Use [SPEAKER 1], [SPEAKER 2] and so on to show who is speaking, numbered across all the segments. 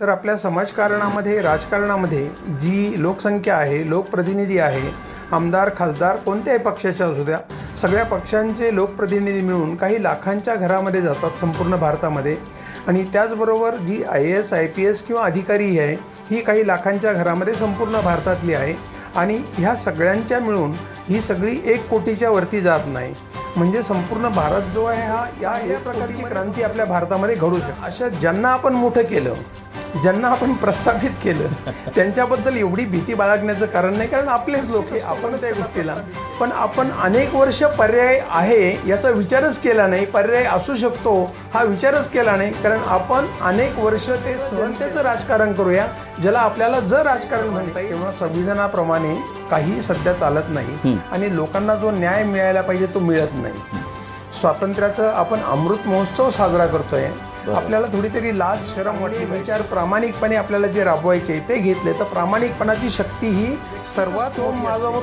[SPEAKER 1] तर आपल्या समाजकारणामध्ये राजकारणामध्ये जी लोकसंख्या आहे, लोकप्रतिनिधी आहे, आमदार खासदार कोणत्याही पक्षाचे असू द्या, सगळ्या पक्षांचे लोकप्रतिनिधी मिळून काही लाखांच्या घरामध्ये जातात संपूर्ण भारतामध्ये. आणि त्याचबरोबर जी IAS IPS किंवा अधिकारी आहे ही काही लाखांच्या घरामध्ये संपूर्ण भारतातली आहे. आणि ह्या सगळ्यांच्या मिळून ही सगळी 1 कोटीच्या वरती जात नाही. म्हणजे संपूर्ण भारत जो आहे हा या प्रकारची क्रांती आपल्या भारतामध्ये घडू शकते. अशा ज्यांना आपण मोठं केलं, ज्यांना आपण प्रस्थापित केलं, त्यांच्याबद्दल एवढी भीती बाळगण्याचं कारण नाही, कारण आपलेच लोक हे आपणच त्या गोष्टीला. पण आपण अनेक वर्ष पर्याय आहे याचा विचारच केला नाही, पर्याय असू शकतो हा विचारच केला नाही, कारण आपण अनेक वर्ष ते सहनतेचं राजकारण करूया, ज्याला आपल्याला जर राजकारण म्हणता येईल. तेव्हा संविधानाप्रमाणे काही सध्या चालत नाही आणि लोकांना जो न्याय मिळायला पाहिजे तो मिळत नाही. स्वातंत्र्याचं आपण अमृत महोत्सव साजरा करतोय, आपल्याला थोडी तरी लाज शरम वाटली, विचार प्रामाणिकपणे आपल्याला जे राबवायचे ते घेतले, तर प्रामाणिकपणाची शक्ती ही सर्वात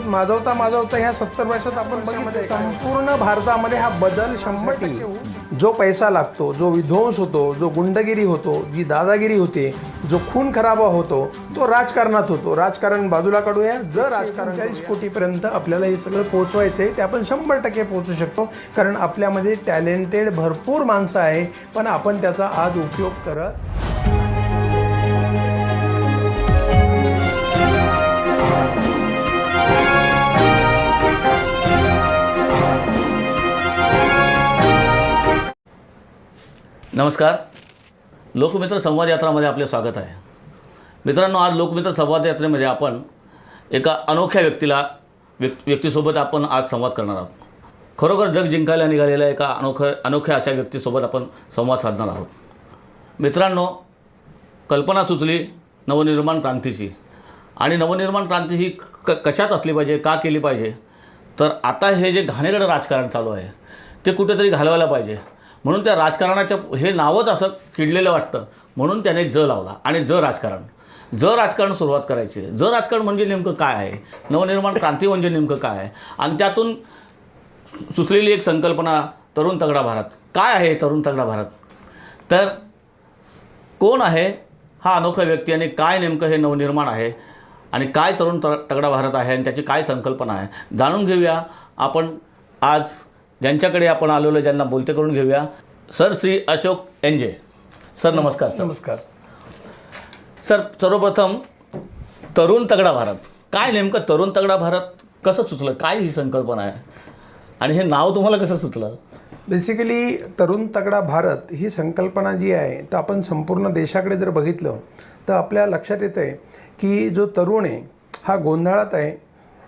[SPEAKER 1] माजवता ह्या 70 वर्षात आपण बघितलं. संपूर्ण भारतामध्ये हा बदल 100%. जो पैसा लागतो, जो विध्वंस होतो, जो गुंडगिरी होतो, जी दादागिरी होते, जो खून खराबा होतो, तो राजकारणात होतो. राजकारण बाजूला काढूया. जर राजकारण 40 कोटीपर्यंत आपल्याला हे सगळं पोहोचवायचं आहे, ते आपण 100% पोहोचू शकतो, कारण आपल्यामध्ये टॅलेंटेड भरपूर माणसं आहे, पण आपण त्याचा आज उपयोग करत.
[SPEAKER 2] नमस्कार. लोकमित्र संवाद यात्रामध्ये आपले स्वागत आहे. मित्रांनो, आज लोकमित्र संवाद यात्रेमध्ये आपण एका अनोख्या व्यक्तीसोबत आपण आज संवाद करणार आहोत. खरोखर जग जिंकायला निघालेल्या एका अनोख्या अशा व्यक्तीसोबत आपण संवाद साधणार आहोत. मित्रांनो, कल्पना सुचली नवनिर्माण क्रांतीची, आणि नवनिर्माण क्रांती ही कशात असली पाहिजे, का केली पाहिजे, तर आता हे जे घाणेरडं राजकारण चालू आहे ते कुठेतरी घालवायला पाहिजे, म्हणून त्या राजकारणाच्या हे नावच असं किडलेलं वाटतं, म्हणून त्याने लावला. आणि राजकारण सुरुवात करायची. राजकारण म्हणजे नेमकं काय आहे, नवनिर्माण क्रांती म्हणजे नेमकं काय आहे, आणि त्यातून सुचलेली एक संकल्पना तरुण तगडा भारत. काय आहे तरुण तगडा भारत? तर कोण आहे हा अनोखा व्यक्ती, आणि काय नेमकं हे नवनिर्माण आहे, आणि काय तरुण तगडा भारत आहे, आणि त्याची काय संकल्पना आहे, जाणून घेऊया. आपण आज ज्यांच्याकडे आपण आलेलो, ज्यांना बोलते करून घेऊया. Sir Shri Ashok NJ. Sir नमस्कार.
[SPEAKER 1] नमस्कार
[SPEAKER 2] सर. सर्वप्रथम तरुण तगडा भारत काय नेमकं, तरुण तगडा भारत कसं सुचलं, काय ही संकल्पना आहे, आणि हे नाव तुम्हाला कसं सुचलं?
[SPEAKER 1] बेसिकली तरुण तगडा भारत ही संकल्पना जी आहे, तर आपण संपूर्ण देशाकडे जर बघितलं तर आपल्या लक्षात येतं आहे की जो तरुण आहे हा गोंधळात आहे,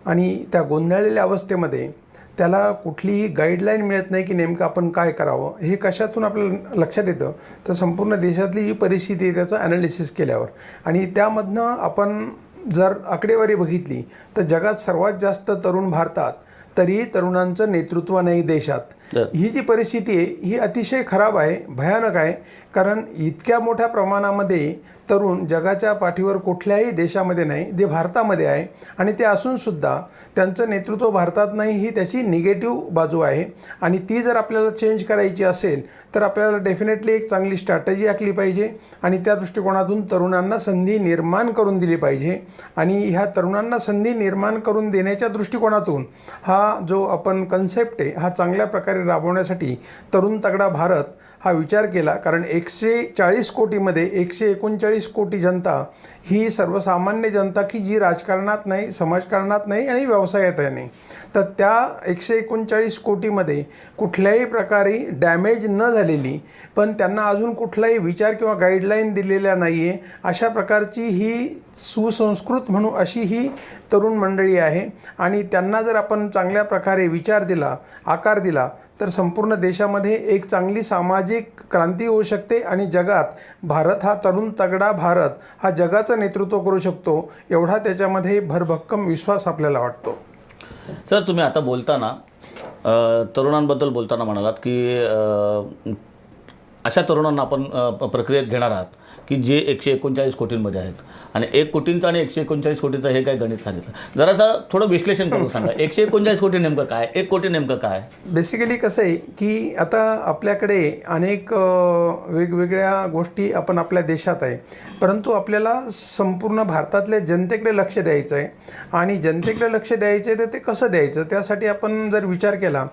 [SPEAKER 1] आणि त्या गोंधळलेल्या अवस्थेमध्ये त्याला कुठलीही गाईडलाईन मिळत नाही की नेमकं आपण काय करावं. हे कशातून आपल्याला लक्षात येतं, तर संपूर्ण देशातली जी परिस्थिती आहे त्याचं ॲनालिसिस केल्यावर, आणि त्यामधनं आपण जर आकडेवारी बघितली तर जगात सर्वात जास्त तरुण भारतात, तरीही तरुणांचं नेतृत्व नाही देशात. ही जी परिस्थिती आहे ही अतिशय खराब आहे, भयानक आहे, कारण इतक्या मोठ्या प्रमाणामध्ये तरुण जगाच्या पाठीवर कुठल्याही देशामध्ये नाही, जे भारतामध्ये आहे, आणि ते असूनसुद्धा त्यांचं नेतृत्व भारतात नाही, ही त्याची निगेटिव्ह बाजू आहे. आणि ती जर आपल्याला चेंज करायची असेल तर आपल्याला डेफिनेटली एक चांगली स्ट्रॅटेजी आखली पाहिजे, आणि त्या दृष्टिकोनातून तरुणांना संधी निर्माण करून दिली पाहिजे. आणि ह्या तरुणांना संधी निर्माण करून देण्याच्या दृष्टिकोनातून हा जो आपण कन्सेप्ट आहे हा चांगल्या प्रकारे राबवण्यासाठी तरुण तगडा भारत हा विचार केला. कारण 140 कोटीमध्ये 139 कोटी जनता ही सर्वसामान्य जनता की जी राजकारणात नाही, समाजकारणात नाही, आणि व्यवसायात नाही. तर त्या 139 कोटीमध्ये कुठल्याही प्रकारे डॅमेज न झालेली, पण त्यांना अजून कुठलाही विचार किंवा गाईडलाईन दिलेल्या नाही आहे, अशा प्रकारची ही सुसंस्कृत म्हणू अशी ही तरुण मंडळी आहे. आणि त्यांना जर आपण चांगल्या प्रकारे विचार दिला, आकार दिला, तर संपूर्ण देशामध्ये एक चांगली सामाजिक क्रांती होऊ शकते, आणि जगात भारत हा तरुण तगडा भारत हा जगाचं नेतृत्व करू शकतो, एवढा त्याच्यामध्ये भरभक्कम विश्वास आपल्याला वाटतो.
[SPEAKER 2] सर, तुम्ही आता बोलताना तरुणांबद्दल बोलताना म्हणालात की अशा तरुणांना आपण प्रक्रियेत घेणार आहात की जे 139 कोटींमध्ये आहेत. आणि 1 कोटींचं आणि 139 कोटींचं हे काय गणित सांगितलं, जरा थोडं विश्लेषण करून सांगा. 139 कोटी नेमकं काय, 1 कोटी नेमकं काय?
[SPEAKER 1] बेसिकली कसं आहे की आता आपल्याकडे अनेक वेगवेगळ्या गोष्टी आपण आपल्या देशात आहे, परंतु आपल्याला संपूर्ण भारतातल्या जनतेकडे लक्ष द्यायचं आहे. आणि जनतेकडे लक्ष द्यायचं आहे तर ते कसं द्यायचं, त्यासाठी आपण जर विचार केला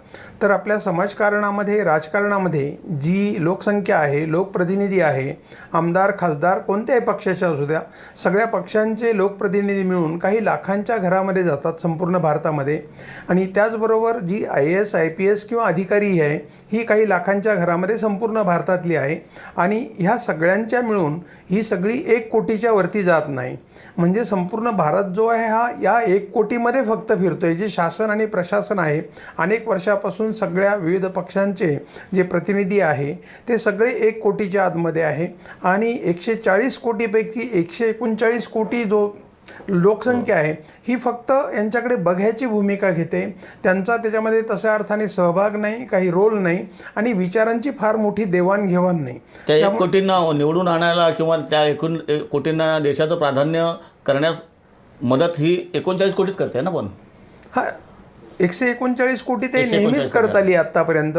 [SPEAKER 1] तर आपल्या समाजकारणामध्ये, राजकारणामध्ये जी लोकसंख्या आहे, लोकप्रतिनिधी आहे, आमदार, खासदार कोणत्याही पक्षाच्या असू द्या, सगळ्या पक्षांचे लोकप्रतिनिधी मिळून काही लाखांच्या घरामध्ये जातात संपूर्ण भारतामध्ये. आणि त्याचबरोबर जी IAS IPS किंवा अधिकारी आहे ही काही लाखांच्या घरामध्ये संपूर्ण भारतातली आहे. आणि ह्या सगळ्यांच्या मिळून ही सगळी 1 कोटीच्या वरती जात नाही. म्हणजे संपूर्ण भारत जो आहे हा या 1 कोटीमध्ये फक्त फिरतो आहे. जे शासन आणि प्रशासन आहे, अनेक वर्षापासून सगळ्या विविध पक्षांचे जे प्रतिनिधी आहे ते सगळे 1 कोटीच्या आतमध्ये आहे. आणि 140 कोटीपैकी 139 कोटी जो लोकसंख्या आहे ही फक्त यांच्याकडे बघ्याची भूमिका घेते. त्यांचा त्याच्यामध्ये तशा अर्थाने सहभाग नाही, काही रोल नाही आणि विचारांची फार मोठी देवाणघेवाण नाही.
[SPEAKER 2] त्या 1 कोटींना निवडून आणायला किंवा त्या 1 कोटींना देशाचं प्राधान्य करण्यास मदत ही 39 कोटीच करते ना. पण
[SPEAKER 1] हा 139 कोटी ते नेहमीच करत आली आत्तापर्यंत.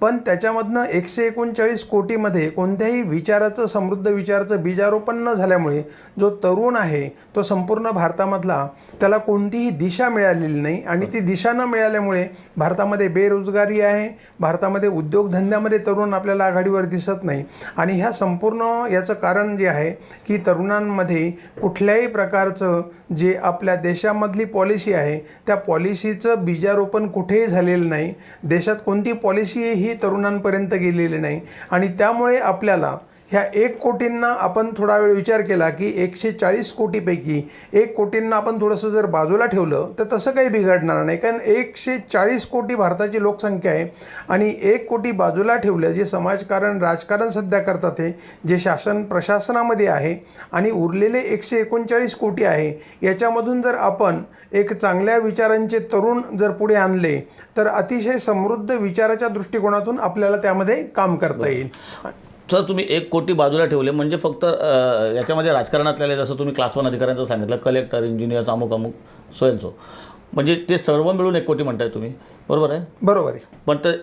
[SPEAKER 1] पण त्याच्यामधनं 139 कोटीमध्ये कोणत्याही विचाराचं, समृद्ध विचाराचं बीजारोपण न झाल्यामुळे जो तरुण आहे तो संपूर्ण भारतामधला, त्याला कोणतीही दिशा मिळालेली नाही. आणि ती दिशा न मिळाल्यामुळे भारतामध्ये बेरोजगारी आहे, भारतामध्ये उद्योगधंद्यामध्ये तरुण आपल्याला आघाडीवर दिसत नाही. आणि ह्या संपूर्ण याचं कारण जे आहे की तरुणांमध्ये कुठल्याही प्रकारचं जे आपल्या देशामधली पॉलिसी आहे त्या पॉलिसीचं बीजारोपण कुठेही झालेलं नाही. देशात कोणती पॉलिसी ही तरुणांपर्यंत गेलेली नाही. आणि त्यामुळे आपल्याला ह्या 1 कोटींना आपण थोडा वेळ विचार केला की 140 कोटीपैकी 1 कोटींना आपण थोडंसं जर बाजूला ठेवलं तर तसं काही बिघडणार नाही. कारण 140 कोटी भारताची लोकसंख्या आहे. आणि 1 कोटी बाजूला ठेवलं, जे समाजकारण, राजकारण सध्या करतात हे, जे शासन प्रशासनामध्ये आहे, आणि उरलेले 139 कोटी आहे, याच्यामधून जर आपण एक चांगल्या विचारांचे तरुण जर पुढे आणले तर अतिशय समृद्ध विचाराच्या दृष्टिकोनातून आपल्याला त्यामध्ये काम करता येईल.
[SPEAKER 2] सर, तुम्ही 1 कोटी बाजूला ठेवले म्हणजे फक्त याच्यामध्ये राजकारणातले, जसं तुम्ही क्लास 1 अधिकाऱ्यांचं सांगितलं, कलेक्टर, इंजिनियर्स, अमुक सोयनसो, म्हणजे ते सर्व मिळून 1 कोटी म्हणताय तुम्ही, बरोबर आहे?
[SPEAKER 1] बरोबर आहे.
[SPEAKER 2] पण ते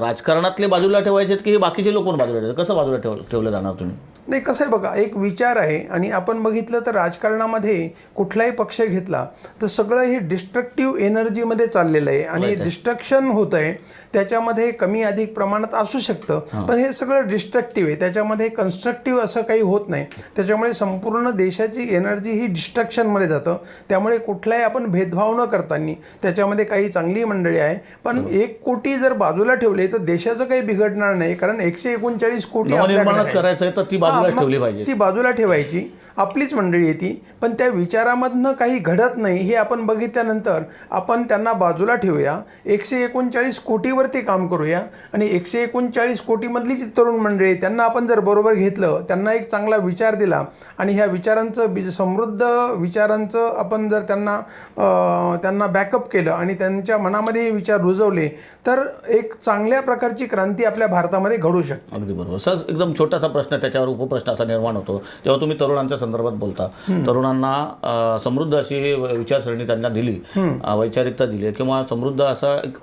[SPEAKER 2] राजकारणातले बाजूला ठेवायचे की बाकीचे लोक बाजूला ठेवायचे, कसं बाजूला ठेवलं जाणार तुम्ही?
[SPEAKER 1] नाही, कसं आहे बघा, एक विचार आहे. आणि आपण बघितलं तर राजकारणामध्ये कुठलाही पक्ष घेतला तर सगळं हे डिस्ट्रक्टिव्ह एनर्जीमध्ये चाललेलं आहे. आणि डिस्ट्रक्शन होतं आहे, त्याच्यामध्ये कमी अधिक प्रमाणात असू शकतं, पण हे सगळं डिस्ट्रक्टिव्ह आहे, त्याच्यामध्ये कन्स्ट्रक्टिव्ह असं काही होत नाही. त्याच्यामुळे संपूर्ण देशाची एनर्जी ही डिस्ट्रक्शनमध्ये जातं. त्यामुळे कुठलाही आपण भेदभाव न करताना त्याच्यामध्ये काही चांगली मंडळी आहे, पण 1 कोटी जर बाजूला ठेवले तर देशाचं काही बिघडणार नाही. कारण 139 कोटी
[SPEAKER 2] करायचं आहे तर ती ठेवली पाहिजे,
[SPEAKER 1] ती बाजूला ठेवायची, आपलीच मंडळी येते. पण त्या विचारामधनं काही घडत नाही हे आपण बघितल्यानंतर आपण त्यांना बाजूला ठेवूया, 139 कोटीवरती काम करूया. आणि 139 कोटीमधली जी तरुण मंडळी त्यांना आपण जर बरोबर घेतलं, त्यांना एक चांगला विचार दिला आणि ह्या विचारांचं, समृद्ध विचारांचं आपण जर त्यांना बॅकअप केलं आणि त्यांच्या मनामध्ये हे विचार रुजवले तर एक चांगल्या प्रकारची क्रांती आपल्या भारतामध्ये घडू शकते.
[SPEAKER 2] अगदी बरोबर सर. एकदम छोटासा प्रश्न, त्याच्यावर उपप्रश्न असा निर्माण होतो जेव्हा तुम्ही तरुणांच्या संदर्भात बोलता. तरुणांना समृद्ध अशी विचारसरणी त्यांना दिली, वैचारिकता दिली, किंवा समृद्ध असा एक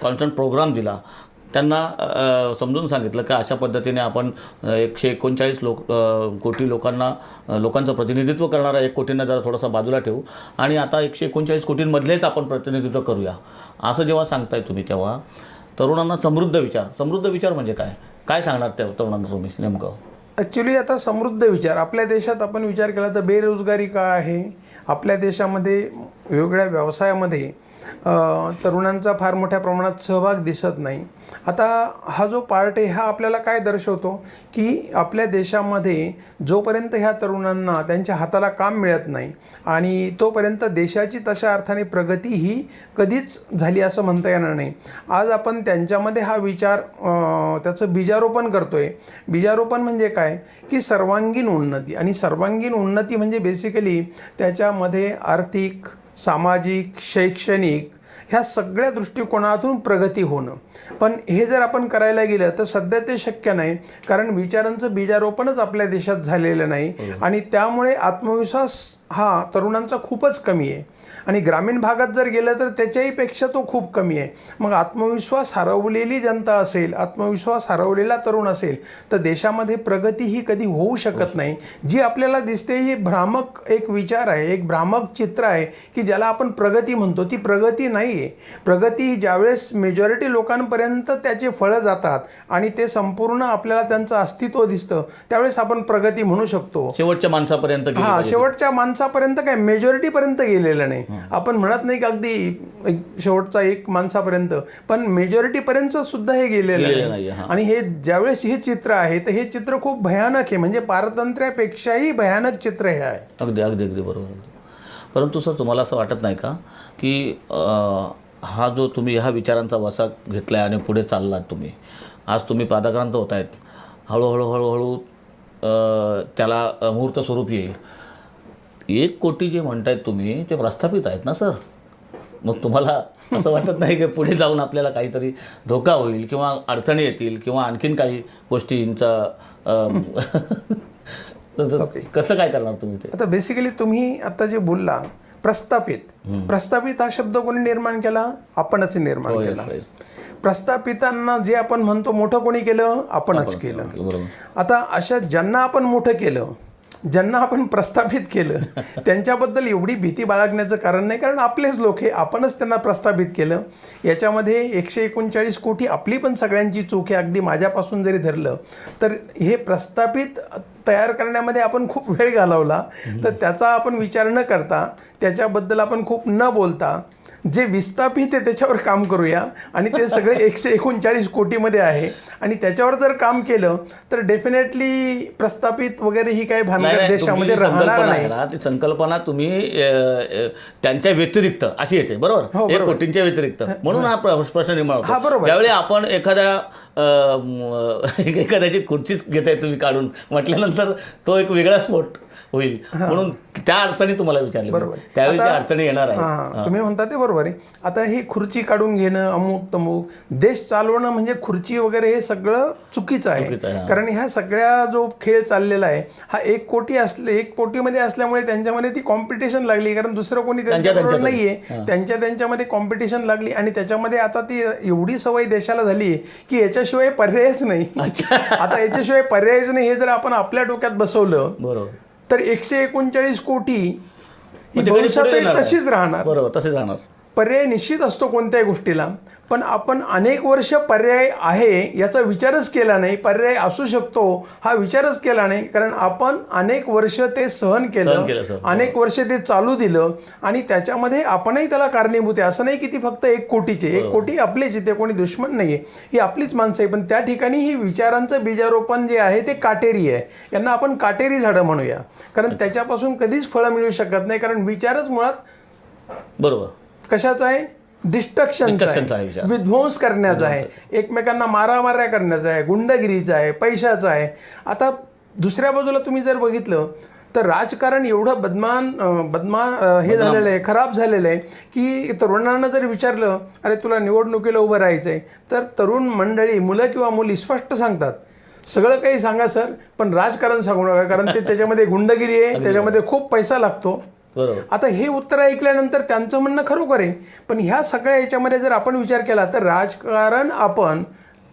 [SPEAKER 2] कॉन्स्टंट प्रोग्राम दिला, त्यांना समजून सांगितलं की अशा पद्धतीने आपण 139 कोटी लोकांचं प्रतिनिधित्व करणारा 1 कोटींना जरा थोडासा बाजूला ठेवू आणि आता 139 कोटींमधलेच आपण प्रतिनिधित्व करूया, असं जेव्हा सांगताय तुम्ही, तेव्हा तरुणांना समृद्ध विचार म्हणजे काय सांगणार त्या तरुणांना तुम्ही नेमकं?
[SPEAKER 1] ॲक्च्युली आता समृद्ध विचार आपल्या देशात आपण विचार केला तर बेरोजगारी काय आहे, आपल्या देशामध्ये वेगवेगळ्या व्यवसायामध्ये तरुणांचा फार मोठ्या प्रमाणात सहभाग दिसत नाही. आता हा जो पार्ट आहे हा आपल्याला काय दर्शवतो की आपल्या देशामध्ये जोपर्यंत ह्या तरुणांना त्यांच्या हाताला काम मिळत नाही आणि तोपर्यंत देशाची तशा अर्थाने प्रगती ही कधीच झाली असं म्हणता येणार नाही. आज आपण त्यांच्यामध्ये हा विचार त्याचं बीजारोपण करतो आहे. बीजारोपण म्हणजे काय की सर्वांगीण उन्नती, आणि सर्वांगीण उन्नती म्हणजे बेसिकली त्याच्यामध्ये आर्थिक, सामाजिक, शैक्षणिक ह्या सगळ्या दृष्टिकोनातून प्रगती होणं. पण हे जर आपण करायला गेलं तर सध्या ते शक्य नाही, कारण विचारांचं बीजारोपणच आपल्या देशात झालेलं नाही आणि त्यामुळे आत्मविश्वास हा तरुणांचा खूपच कमी आहे आणि ग्रामीण भागात जर गेलं तर त्याच्याही पेक्षा तो खूप कमी आहे. मग आत्मविश्वास हरवलेली जनता असेल, आत्मविश्वास हरवलेला तरुण असेल तर देशामध्ये प्रगती ही कधी होऊ शकत नाही. जी आपल्याला दिसते ही भ्रामक एक विचार आहे, एक भ्रामक चित्र आहे की ज्याला आपण प्रगती म्हणतो. ती प्रगती नाही आहे. प्रगती ही ज्यावेळेस मेजॉरिटी लोकांपर्यंत त्याचे फळं जातात आणि ते संपूर्ण आपल्याला त्यांचं अस्तित्व दिसतं त्यावेळेस आपण प्रगती म्हणू शकतो.
[SPEAKER 2] शेवटच्या माणसापर्यंत गेली
[SPEAKER 1] हा,
[SPEAKER 2] पाहिजे.
[SPEAKER 1] शेवटच्या माणसापर्यंत काय मेजॉरिटीपर्यंत गेलेलं नाही. आपण म्हणत नाही की अगदी शेवटचा एक माणसापर्यंत, पण मेजॉरिटीपर्यंत सुद्धा हे गेलेलं नाही. आणि हे ज्यावेळेस हे चित्र आहे तर हे चित्र खूप भयानक आहे, म्हणजे पारतंत्र्यापेक्षाही भयानक चित्र हे आहे.
[SPEAKER 2] अगदी अगदी अगदी बरोबर. परंतु सर तुम्हाला असं वाटत नाही का की हा जो तुम्ही ह्या विचारांचा वसा घेतला आहे आणि पुढे चाललात तुम्ही, आज तुम्ही पादाक्रांत होत आहेत, हळूहळू हळूहळू त्याला मूर्त स्वरूप येईल. 1 कोटी जे म्हणतायत तुम्ही ते प्रस्थापित आहेत ना सर. मग तुम्हाला असं वाटत नाही की पुढे जाऊन आपल्याला काहीतरी धोका होईल किंवा अडचणी येतील किंवा आणखीन काही गोष्टींचा कसं काय करणार तुम्ही ते?
[SPEAKER 1] आता बेसिकली तुम्ही आता जे बोलला प्रस्थापित हा शब्द कोणी निर्माण केला? आपणच निर्माण केला. प्रस्थापितांना जे आपण म्हणतो मोठं कोणी केलं? आपणच केलं. आता अशा ज्यांना आपण मोठं केलं, ज्यांना आपण प्रस्थापित केलं त्यांच्याबद्दल एवढी भीती बाळगण्याचं कारण नाही, कारण आपलेच लोक हे, आपणच त्यांना प्रस्थापित केलं. याच्यामध्ये 139 कोटी आपली पण सगळ्यांची चूक आहे. अगदी माझ्यापासून जरी धरलं तर हे प्रस्थापित तयार करण्यामध्ये आपण खूप वेळ घालवला, तर त्याचा आपण विचार न करता, त्याच्याबद्दल आपण खूप न बोलता जे विस्थापित आहे त्याच्यावर काम करूया आणि ते सगळे 139 कोटीमध्ये आहे आणि त्याच्यावर जर काम केलं तर डेफिनेटली प्रस्थापित वगैरे ही काही भानगड देशामध्ये राहणार नाही.
[SPEAKER 2] ती संकल्पना तुम्ही त्यांच्या व्यतिरिक्त अशी येते, बरोबर? 1 कोटींच्या व्यतिरिक्त, म्हणून हा प्रश्न निर्माण
[SPEAKER 1] हा,
[SPEAKER 2] होतो.
[SPEAKER 1] बरोबर.
[SPEAKER 2] ज्यावेळी आपण एखाद्याची खुर्चीच घेताय तुम्ही काढून म्हटल्यानंतर तो एक वेगळा स्फोट होईल, म्हणून त्या अडचणी तुम्हाला विचारली.
[SPEAKER 1] बरोबर.
[SPEAKER 2] त्यावेळी त्या अडचणी येणार आहे.
[SPEAKER 1] तुम्ही म्हणता ते बरोबर आहे. आता ही खुर्ची काढून घेणं, अमुक तमुक देश चालवणं म्हणजे खुर्ची वगैरे हे सगळं चुकीचं आहे. कारण ह्या सगळ्या जो खेळ चाललेला आहे हा 1 कोटीमध्ये असल्यामुळे त्यांच्यामध्ये ती कॉम्पिटिशन लागली, कारण दुसरं कोणी त्यांच्याबरोबर नाही आहे. त्यांच्यामध्ये कॉम्पिटिशन लागली आणि त्याच्यामध्ये आता ती एवढी सवय देशाला झाली की याच्याशिवाय पर्यायच नाही. आता याच्याशिवाय पर्यायच नाही हे जर आपण आपल्या डोक्यात बसवलं, बरोबर, तर 139 कोटी ही भविष्यातही तशीच राहणार.
[SPEAKER 2] बरोबर, तसेच राहणार.
[SPEAKER 1] पर्याय निश्चित असतो कोणत्याही गोष्टीला, पण आपण अनेक वर्ष पर्याय आहे याचा विचारच केला नाही, पर्याय असू शकतो हा विचारच केला नाही, कारण आपण अनेक वर्ष ते सहन केलं, अनेक वर्ष ते चालू दिलं आणि त्याच्यामध्ये आपणही त्याला कारणीभूत आहे. असं नाही की ती फक्त 1 कोटीचे, 1 कोटी आपलेच, ते कोणी दुश्मन नाही आहे, ही आपलीच माणसं आहे. पण त्या ठिकाणी ही विचारांचं बीजारोपण जे आहे ते काटेरी आहे. यांना आपण काटेरी झाडं म्हणूया, कारण त्याच्यापासून कधीच फळं मिळू शकत नाही, कारण विचारच मुळात
[SPEAKER 2] बरोबर
[SPEAKER 1] कशाचा आहे? डिस्ट्रक्शनचा आहे, विध्वंस करण्याचा आहे, एकमेकांना मारामाऱ्या करण्याचा आहे, गुंडगिरीचा आहे, पैशाचा आहे. आता दुसऱ्या बाजूला तुम्ही जर बघितलं तर राजकारण एवढं बदमान हे झालेलं आहे, खराब झालेलं आहे की तरुणांना जर विचारलं अरे तुला निवडणुकीला उभं राहायचं आहे, तर तरुण मंडळी, मुलं किंवा मुली स्पष्ट सांगतात सगळं काही सांगा सर, पण राजकारण सांगू नका, कारण ते त्याच्यामध्ये गुंडगिरी आहे, त्याच्यामध्ये खूप पैसा लागतो. आता हे उत्तर ऐकल्यानंतर त्यांचं म्हणणं खरोखर आहे, पण ह्या सगळ्या याच्यामध्ये जर आपण विचार केला तर राजकारण आपण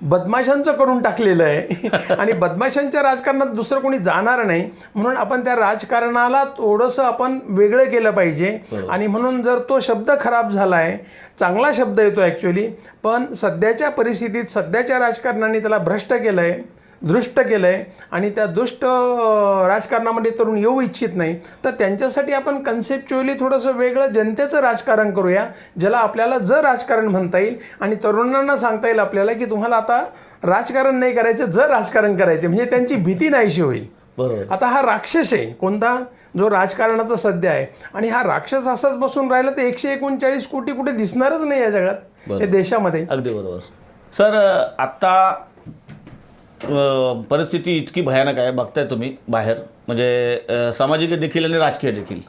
[SPEAKER 1] बदमाशांचं करून टाकलेलं आहे आणि बदमाशांच्या राजकारणात दुसरं कोणी जाणार नाही, म्हणून आपण त्या राजकारणाला थोडंसं आपण वेगळं केलं पाहिजे. आणि म्हणून जर तो शब्द खराब झाला आहे, चांगला शब्द येतो ॲक्च्युली, पण सध्याच्या परिस्थितीत सध्याच्या राजकारणाने त्याला भ्रष्ट केलं आहे, दृष्ट केलं आहे आणि त्या दुष्ट राजकारणामध्ये तरुण येऊ इच्छित नाही, तर त्यांच्यासाठी आपण कन्सेप्च्युअली थोडंसं वेगळं जनतेचं राजकारण करूया, ज्याला आपल्याला जर राजकारण म्हणता येईल आणि तरुणांना सांगता येईल आपल्याला की तुम्हाला आता राजकारण नाही करायचं, जर राजकारण करायचे, म्हणजे त्यांची भीती नाहीशी होईल. बरोबर. आता हा राक्षस आहे कोणता, जो राजकारणाचा सध्या आहे, आणि हा राक्षस असाच बसून राहिला तर 139 कोटी कुठे दिसणारच नाही या जगात, या देशामध्ये.
[SPEAKER 2] अगदी बरोबर. सर आत्ता परिस्थिती इतकी भयानक आहे, बघताय तुम्ही बाहेर, म्हणजे सामाजिक देखील आणि राजकीय देखील.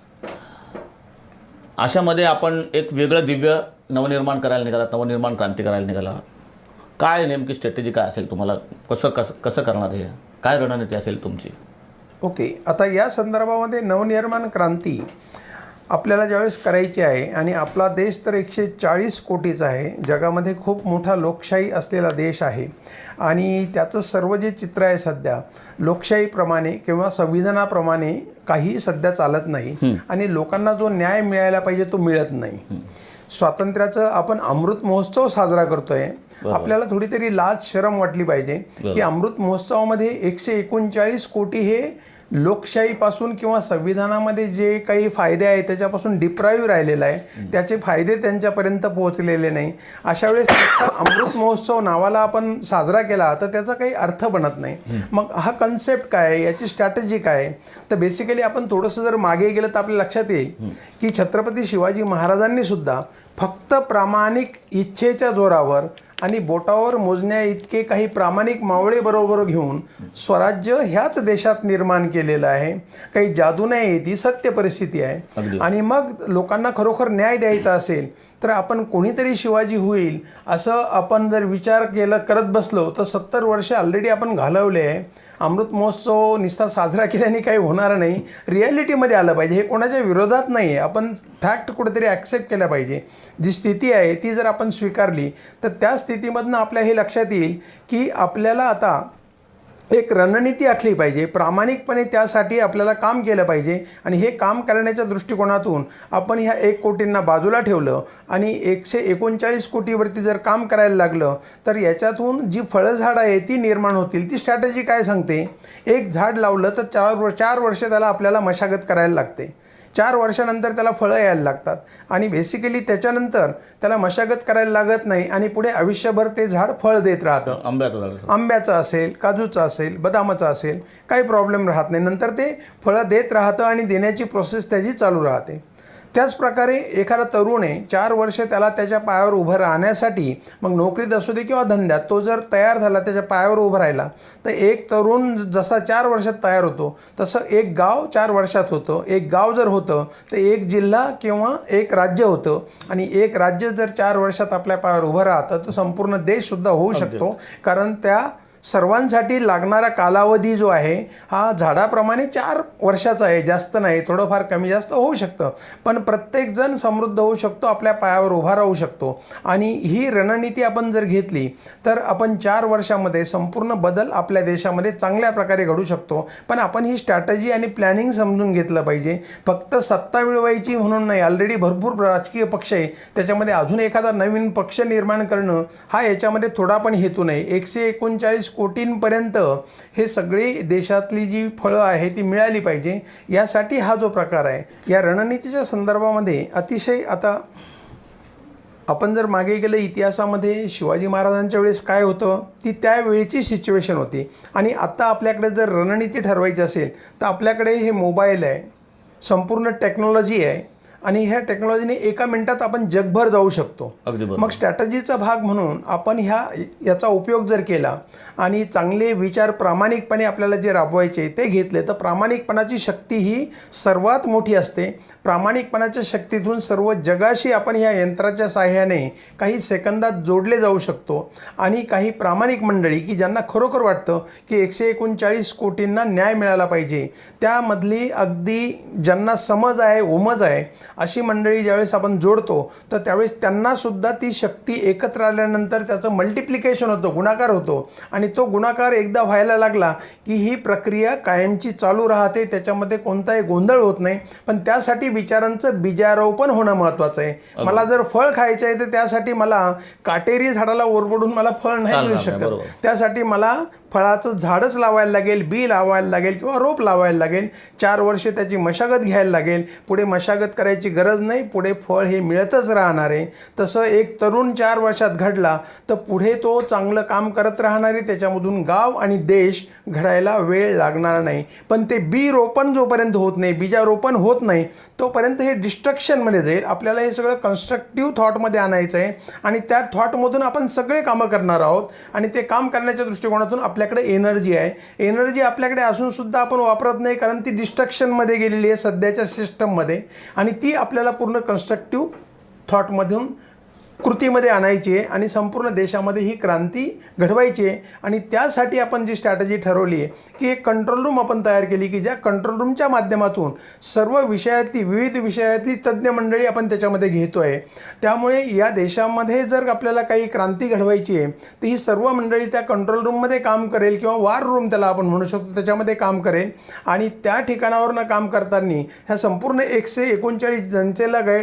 [SPEAKER 2] अशामध्ये आपण एक वेगळं दिव्य नवनिर्माण करायला निघालात, नवनिर्माण क्रांती करायला निघाला, काय नेमकी स्ट्रॅटेजी काय असेल तुम्हाला, कसं कसं कसं करणार हे, काय रणनीती असेल तुमची?
[SPEAKER 1] ओके, आता या संदर्भामध्ये नवनिर्माण क्रांती आपल्याला ज्यावेळेस करायची आहे आणि आपला देश तर 140 कोटीचा आहे, जगामध्ये खूप मोठा लोकशाही असलेला देश आहे आणि त्याचं सर्व जे चित्र आहे सध्या लोकशाहीप्रमाणे किंवा संविधानाप्रमाणे काही सध्या चालत नाही आणि लोकांना जो न्याय मिळायला पाहिजे तो मिळत नाही. स्वातंत्र्याचं आपण अमृत महोत्सव साजरा करतोय, आपल्याला थोडी तरी लाज शरम वाटली पाहिजे की अमृत महोत्सवामध्ये 139 कोटी हे लोकशाहीपासून किंवा संविधानामध्ये जे काही फायदे आहेत त्याच्यापासून डिप्राईव्ह राहिलेला आहे, त्याचे फायदे त्यांच्यापर्यंत पोहोचलेले नाही. अशा वेळेस अमृत महोत्सव नावाला आपण साजरा केला तर त्याचा काही अर्थ बनत नाही. मग हा कन्सेप्ट काय आहे, याची स्ट्रॅटेजी काय आहे? तर बेसिकली आपण थोडंसं जर मागे गेलं तर आपल्या लक्षात येईल की छत्रपती शिवाजी महाराजांनी सुद्धा फक्त प्रामाणिक इच्छेच्या जोरावर आणि बोटावर मोजण्या इतके काही प्रामाणिक मावळे बरोबर घेऊन स्वराज्य ह्याच देशात निर्माण केलेलं आहे. काही जादू नाही आहे, ती सत्य परिस्थिती आहे. आणि मग लोकांना खरोखर न्याय द्यायचा असेल तर आपण कोणीतरी शिवाजी होईल असं आपण जर विचार करत बसलो तर 70 वर्ष ऑलरेडी आपण घालवले आहे. अमृत महोत्सव नुसता साजरा केल्याने काही होणार नाही, रिॲलिटीमध्ये आलं पाहिजे. हे कोणाच्या विरोधात नाही आहे, आपण फॅक्ट कुठेतरी ॲक्सेप्ट केल्या पाहिजे. जी स्थिती आहे ती जर आपण स्वीकारली तर त्या स्थितीमधनं आपल्या हे लक्षात येईल की आपल्याला आता एक रणनीती आखली पाहिजे, प्रामाणिकपणे त्यासाठी आपल्याला काम केलं पाहिजे. आणि हे काम करण्याच्या दृष्टिकोनातून आपण ह्या 1 कोटींना बाजूला ठेवलं आणि 139 कोटीवरती जर काम करायला लागलं तर याच्यातून जी फळझाड आहे ती निर्माण होतील. ती स्ट्रॅटेजी काय सांगते, एक झाड लावलं तर 4 वर्ष त्याला आपल्याला मशागत करायला लागते, 4 वर्षानंतर त्याला फळं यायला लागतात आणि बेसिकली त्याच्यानंतर त्याला मशागत करायला लागत नाही आणि पुढे आयुष्यभर ते झाड फळ देत राहतं. आंब्याचं असेल, काजूचं असेल, बदामाचं असेल, काही प्रॉब्लेम राहत नाही. नंतर ते फळं देत राहतं आणि देण्याची प्रोसेस त्याची चालू राहते. त्याचप्रकारे एखादा तरुण आहे, 4 वर्ष त्याला त्याच्या पायावर उभं राहण्यासाठी, मग नोकरीत असू दे किंवा धंद्यात, तो जर तयार झाला त्याच्या पायावर उभं राहिला तर एक तरुण जसा 4 वर्षात तयार होतो तसं एक गाव 4 वर्षात होतं. एक गाव जर होतं तर एक जिल्हा किंवा एक राज्य होतं आणि एक राज्य जर 4 वर्षात आपल्या पायावर उभं राहतं तर संपूर्ण देशसुद्धा होऊ शकतो. कारण त्या सर्वांसाठी लागणारा कालावधी जो आहे हा झाडाप्रमाणे 4 वर्षाचा आहे, जास्त नाही, थोडंफार कमी जास्त होऊ शकतं. पण प्रत्येकजण समृद्ध होऊ शकतो, आपल्या पायावर उभा राहू शकतो. आणि ही रणनीती आपण जर घेतली तर आपण 4 वर्षामध्ये संपूर्ण बदल आपल्या देशामध्ये चांगल्या प्रकारे घडू शकतो. पण आपण ही स्ट्रॅटेजी आणि प्लॅनिंग समजून घेतलं पाहिजे. फक्त सत्ता मिळवायची म्हणून नाही, ऑलरेडी भरपूर राजकीय पक्ष आहे, त्याच्यामध्ये अजून एखादा नवीन पक्ष निर्माण करणं हा याच्यामध्ये थोडा पण हेतू नाही. 139 कोटींपर्यंत हे सगळी देशातली जी फळं आहे ती मिळाली पाहिजे, यासाठी हा जो प्रकार आहे. या रणनीतीच्या संदर्भामध्ये अतिशय, आता आपण जर मागे गेलं इतिहासामध्ये शिवाजी महाराजांच्या वेळेस काय होतं, ती त्यावेळीची सिच्युएशन होती. आणि आता आपल्याकडे जर रणनीती ठरवायची असेल तर आपल्याकडे हे मोबाईल आहे, संपूर्ण टेक्नॉलॉजी आहे आणि ह्या टेक्नॉलॉजीने 1 मिनिटात आपण जगभर जाऊ शकतो. मग स्ट्रॅटजीचा भाग म्हणून आपण याचा उपयोग जर केला आणि चांगले विचार प्रामाणिकपणे आपल्याला जे राबवायचे ते घेतले तर प्रामाणिकपणाची शक्ती ही सर्वात मोठी असते. प्रामाणिकपणाच्या शक्तीतून सर्व जगाशी आपण ह्या यंत्राच्या साहाय्याने काही सेकंदात जोडले जाऊ शकतो. आणि काही प्रामाणिक मंडळी की ज्यांना खरोखर वाटतं की 139 कोटींना न्याय मिळाला पाहिजे, त्यामधली अगदी ज्यांना समज आहे, उमज आहे, अशी मंडळी ज्यावेळेस आपण जोडतो तर त्यावेळेस त्यांनासुद्धा ती शक्ती एकत्र आल्यानंतर त्याचं मल्टिप्लिकेशन होतं, गुणाकार होतो. आणि तो गुणाकार एकदा व्हायला लागला की ही प्रक्रिया कायमची चालू राहते, त्याच्यामध्ये कोणताही गोंधळ होत नाही. पण त्यासाठी विचारांचं बीजारोपण होणं महत्त्वाचं आहे. मला जर फळ खायचं आहे तर त्यासाठी मला काटेरी झाडाला ओरबडून मला फळ नाही मिळू शकत. त्यासाठी मला फळाचं झाडच लावायला लागेल, बी लावायला लागेल किंवा रोप लावायला लागेल. 4 वर्ष त्याची मशागत घ्यायला लागेल. पुढे मशागत करायची गरज नाही, पुढे फळ हे मिळतच राहणार आहे. तसं एक तरुण 4 वर्षात घडला तर पुढे तो चांगलं काम करत राहणार आहे, त्याच्यामधून गाव आणि देश घडायला वेळ लागणार नाही. पण ते बी रोपण जोपर्यंत होत नाही, बीजारोपण होत नाही, तोपर्यंत हे डिस्ट्रक्शनमध्ये जाईल. आपल्याला हे सगळं कन्स्ट्रक्टिव्ह थॉटमध्ये आणायचं आहे आणि त्या थॉटमधून आपण सगळे कामं करणार आहोत. आणि ते काम करण्याच्या दृष्टिकोनातून आपल्याकडे एनर्जी आहे. एनर्जी आपल्याकडे असूनसुद्धा आपण वापरत नाही, कारण ती डिस्ट्रक्शनमध्ये गेलेली आहे सध्याच्या सिस्टममध्ये. आणि ती आपल्याला पूर्ण कन्स्ट्रक्टिव्ह थॉटमधून कृतीमध्ये आणायची आहे आणि संपूर्ण देशामध्ये ही क्रांती घडवायची आहे. आणि त्यासाठी आपण जी स्ट्रॅटजी ठरवली आहे की एक कंट्रोल रूम आपण तयार केली की ज्या कंट्रोल रूमच्या माध्यमातून सर्व विषयातली विविध विषयातली तज्ज्ञ मंडळी आपण त्याच्यामध्ये घेतो आहे. त्यामुळे या देशामध्ये जर आपल्याला काही क्रांती घडवायची आहे तर ही सर्व मंडळी त्या कंट्रोल रूममध्ये काम करेल किंवा वार रूम त्याला आपण म्हणू शकतो त्याच्यामध्ये काम करेल. आणि त्या ठिकाणावरनं काम करताना ह्या संपूर्ण 139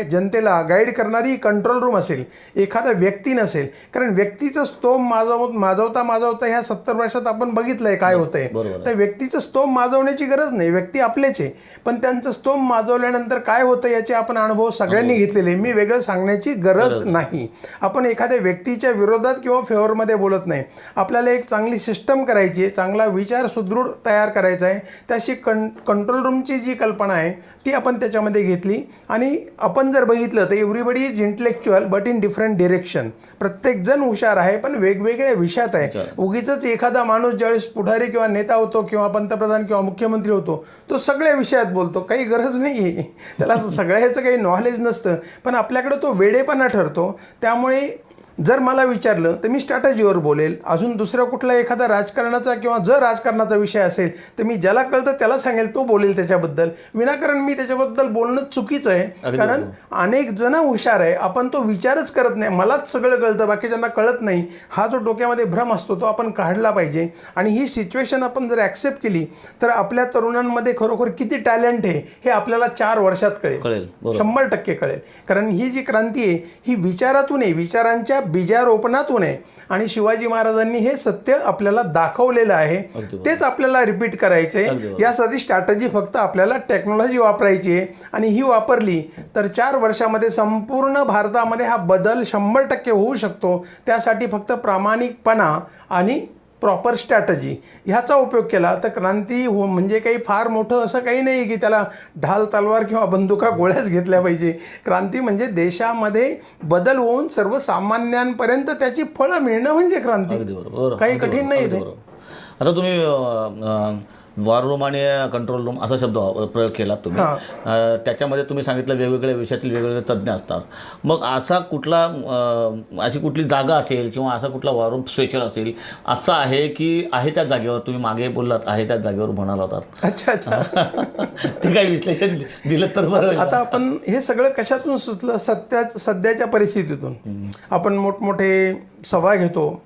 [SPEAKER 1] जनतेला गाईड करणारी कंट्रोल रूम असेल, एखादा व्यक्ती नसेल. कारण व्यक्तीचं स्तोम माजवता ह्या 70 वर्षात आपण बघितलंय काय होतंय. तर व्यक्तीचं स्तोम माजवण्याची गरज नाही, व्यक्ती आपलेच आहे. पण त्यांचं स्तोम माजवल्यानंतर काय होतं याचे आपण अनुभव सगळ्यांनी घेतलेले, मी वेगळं सांगण्याची गरज नाही. आपण एखाद्या व्यक्तीच्या विरोधात किंवा फेवरमध्ये बोलत नाही. आपल्याला एक चांगली सिस्टम करायची आहे, चांगला विचार सुदृढ तयार करायचा आहे. त्याशी कंट्रोल रूमची जी कल्पना आहे ती आपण त्याच्यामध्ये घेतली. आणि आपण जर बघितलं तर everybody is intellectual but in different direction. प्रत्येकजण हुशार आहे पण वेगवेगळ्या विषयात आहे. उगीच एखादा माणूस ज्यावेळेस पुढारी किंवा नेता होतो किंवा पंतप्रधान किंवा मुख्यमंत्री होतो तो सगळ्या विषयात बोलतो, काही गरज नाही आहे, त्याला सगळ्याचं काही नॉलेज नसतं. पण आपल्याकडे तो वेडेपणा ठरतो. त्यामुळे जर मला विचारलं तर मी स्ट्रॅटजीवर बोलेल. अजून दुसरा कुठला एखादा राजकारणाचा किंवा जर राजकारणाचा विषय असेल तर मी ज्याला कळतं त्याला सांगेल, तो बोलेल त्याच्याबद्दल. विनाकारण मी त्याच्याबद्दल बोलणं चुकीचं आहे. कारण अनेक जण हुशार आहे, आपण तो विचारच करत नाही. मलाच सगळं कळतं बाकीच्यांना कळत नाही, हा जो डोक्यामध्ये भ्रम असतो तो आपण काढला पाहिजे. आणि ही सिच्युएशन आपण जर ॲक्सेप्ट केली तर आपल्या तरुणांमध्ये खरोखर किती टॅलेंट आहे हे आपल्याला 4 वर्षात कळेल, 100% कळेल. कारण ही जी क्रांती आहे ही विचारातून आहे, विचारांच्या बीजारोपणातून आहे. आणि शिवाजी महाराजांनी हे सत्य आपल्याला दाखवलेलं आहे, तेच आपल्याला रिपीट करायचं आहे. यासाठी स्ट्रॅटजी फक्त आपल्याला टेक्नॉलॉजी वापरायची आहे. आणि ही वापरली तर 4 वर्षामध्ये संपूर्ण भारतामध्ये हा बदल 100% होऊ शकतो. त्यासाठी फक्त प्रामाणिकपणा आणि प्रॉपर स्ट्रॅटजी ह्याचा उपयोग केला तर क्रांती म्हणजे काही फार मोठं असं काही नाही की त्याला ढाल तलवार किंवा बंदुका गोळ्याच घेतल्या पाहिजे. क्रांती म्हणजे देशामध्ये बदल होऊन सर्वसामान्यांपर्यंत त्याची फळं मिळणं म्हणजे क्रांती. काही कठीण नाही ते.
[SPEAKER 2] आता तुम्ही वॉर रूम आणि कंट्रोल रूम असा शब्द प्रयोग केला तुम्ही. त्याच्यामध्ये तुम्ही सांगितलं वेगवेगळ्या विषयातील वेगवेगळे तज्ज्ञ असतात. मग अशी कुठली जागा असेल किंवा असा कुठला वॉर रूम स्पेशल असेल असं आहे की आहे त्या जागेवर, तुम्ही मागे बोललात आहे त्या जागेवर म्हणाला होतात.
[SPEAKER 1] अच्छा
[SPEAKER 2] ते काही विश्लेषण दिलं तर बरं.
[SPEAKER 1] आता आपण हे सगळं कशातून सुचलं, सध्याच्या परिस्थितीतून. आपण मोठमोठे सभा घेतो,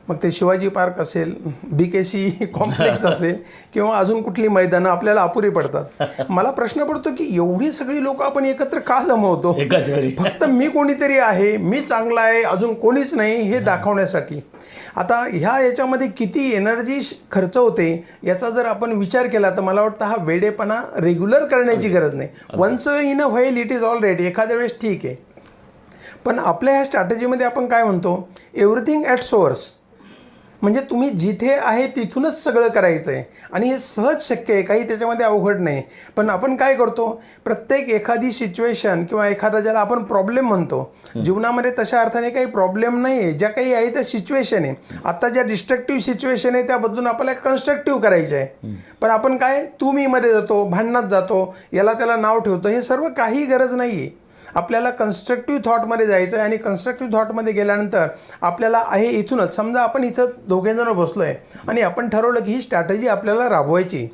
[SPEAKER 1] मग ते शिवाजी पार्क असेल, BKC कॉम्प्लेक्स असेल किंवा अजून कुठली मैदानं आपल्याला अपुरी पडतात. मला प्रश्न पडतो की एवढी सगळी लोक आपण एकत्र का जमवतो? फक्त मी कोणीतरी आहे, मी चांगला आहे, अजून कोणीच नाही हे दाखवण्यासाठी. आता याच्यामध्ये किती एनर्जी खर्च होते याचा जर आपण विचार केला तर मला वाटतं हा वेडेपणा रेग्युलर करण्याची गरज नाही. Once in a while it is all right, एखाद्या वेळेस ठीक आहे. पण आपल्या ह्या स्ट्रॅटेजीमध्ये आपण काय म्हणतो, एव्हरीथिंग ॲट सोर्स. म्हणजे तुम्ही जिथे आहे तिथूनच सगळं करायचं आहे. आणि हे सहज शक्य आहे, काही त्याच्यामध्ये अवघड नाही. पण आपण काय करतो, प्रत्येक एखादी सिच्युएशन किंवा एखादा ज्याला आपण प्रॉब्लेम म्हणतो, जीवनामध्ये तशा अर्थाने काही प्रॉब्लेम नाही आहे, ज्या काही आहे त्या सिच्युएशन आहे. आता ज्या डिस्ट्रक्टिव्ह सिच्युएशन आहे त्याबद्दल आपल्याला कन्स्ट्रक्टिव्ह करायचं आहे. पण आपण काय तू मी मध्ये जातो, भांडणात जातो, याला त्याला नाव ठेवतो. हे सर्व काही गरज नाही आहे. आपल्याला कन्स्ट्रक्टिव्ह थॉटमध्ये जायचं आहे. आणि कन्स्ट्रक्टिव्ह थॉटमध्ये गेल्यानंतर आपल्याला आहे इथूनच, समजा आपण इथं दोघेजण बसलो आहे आणि आपण ठरवलं की ही स्ट्रॅटेजी आपल्याला राबवायची,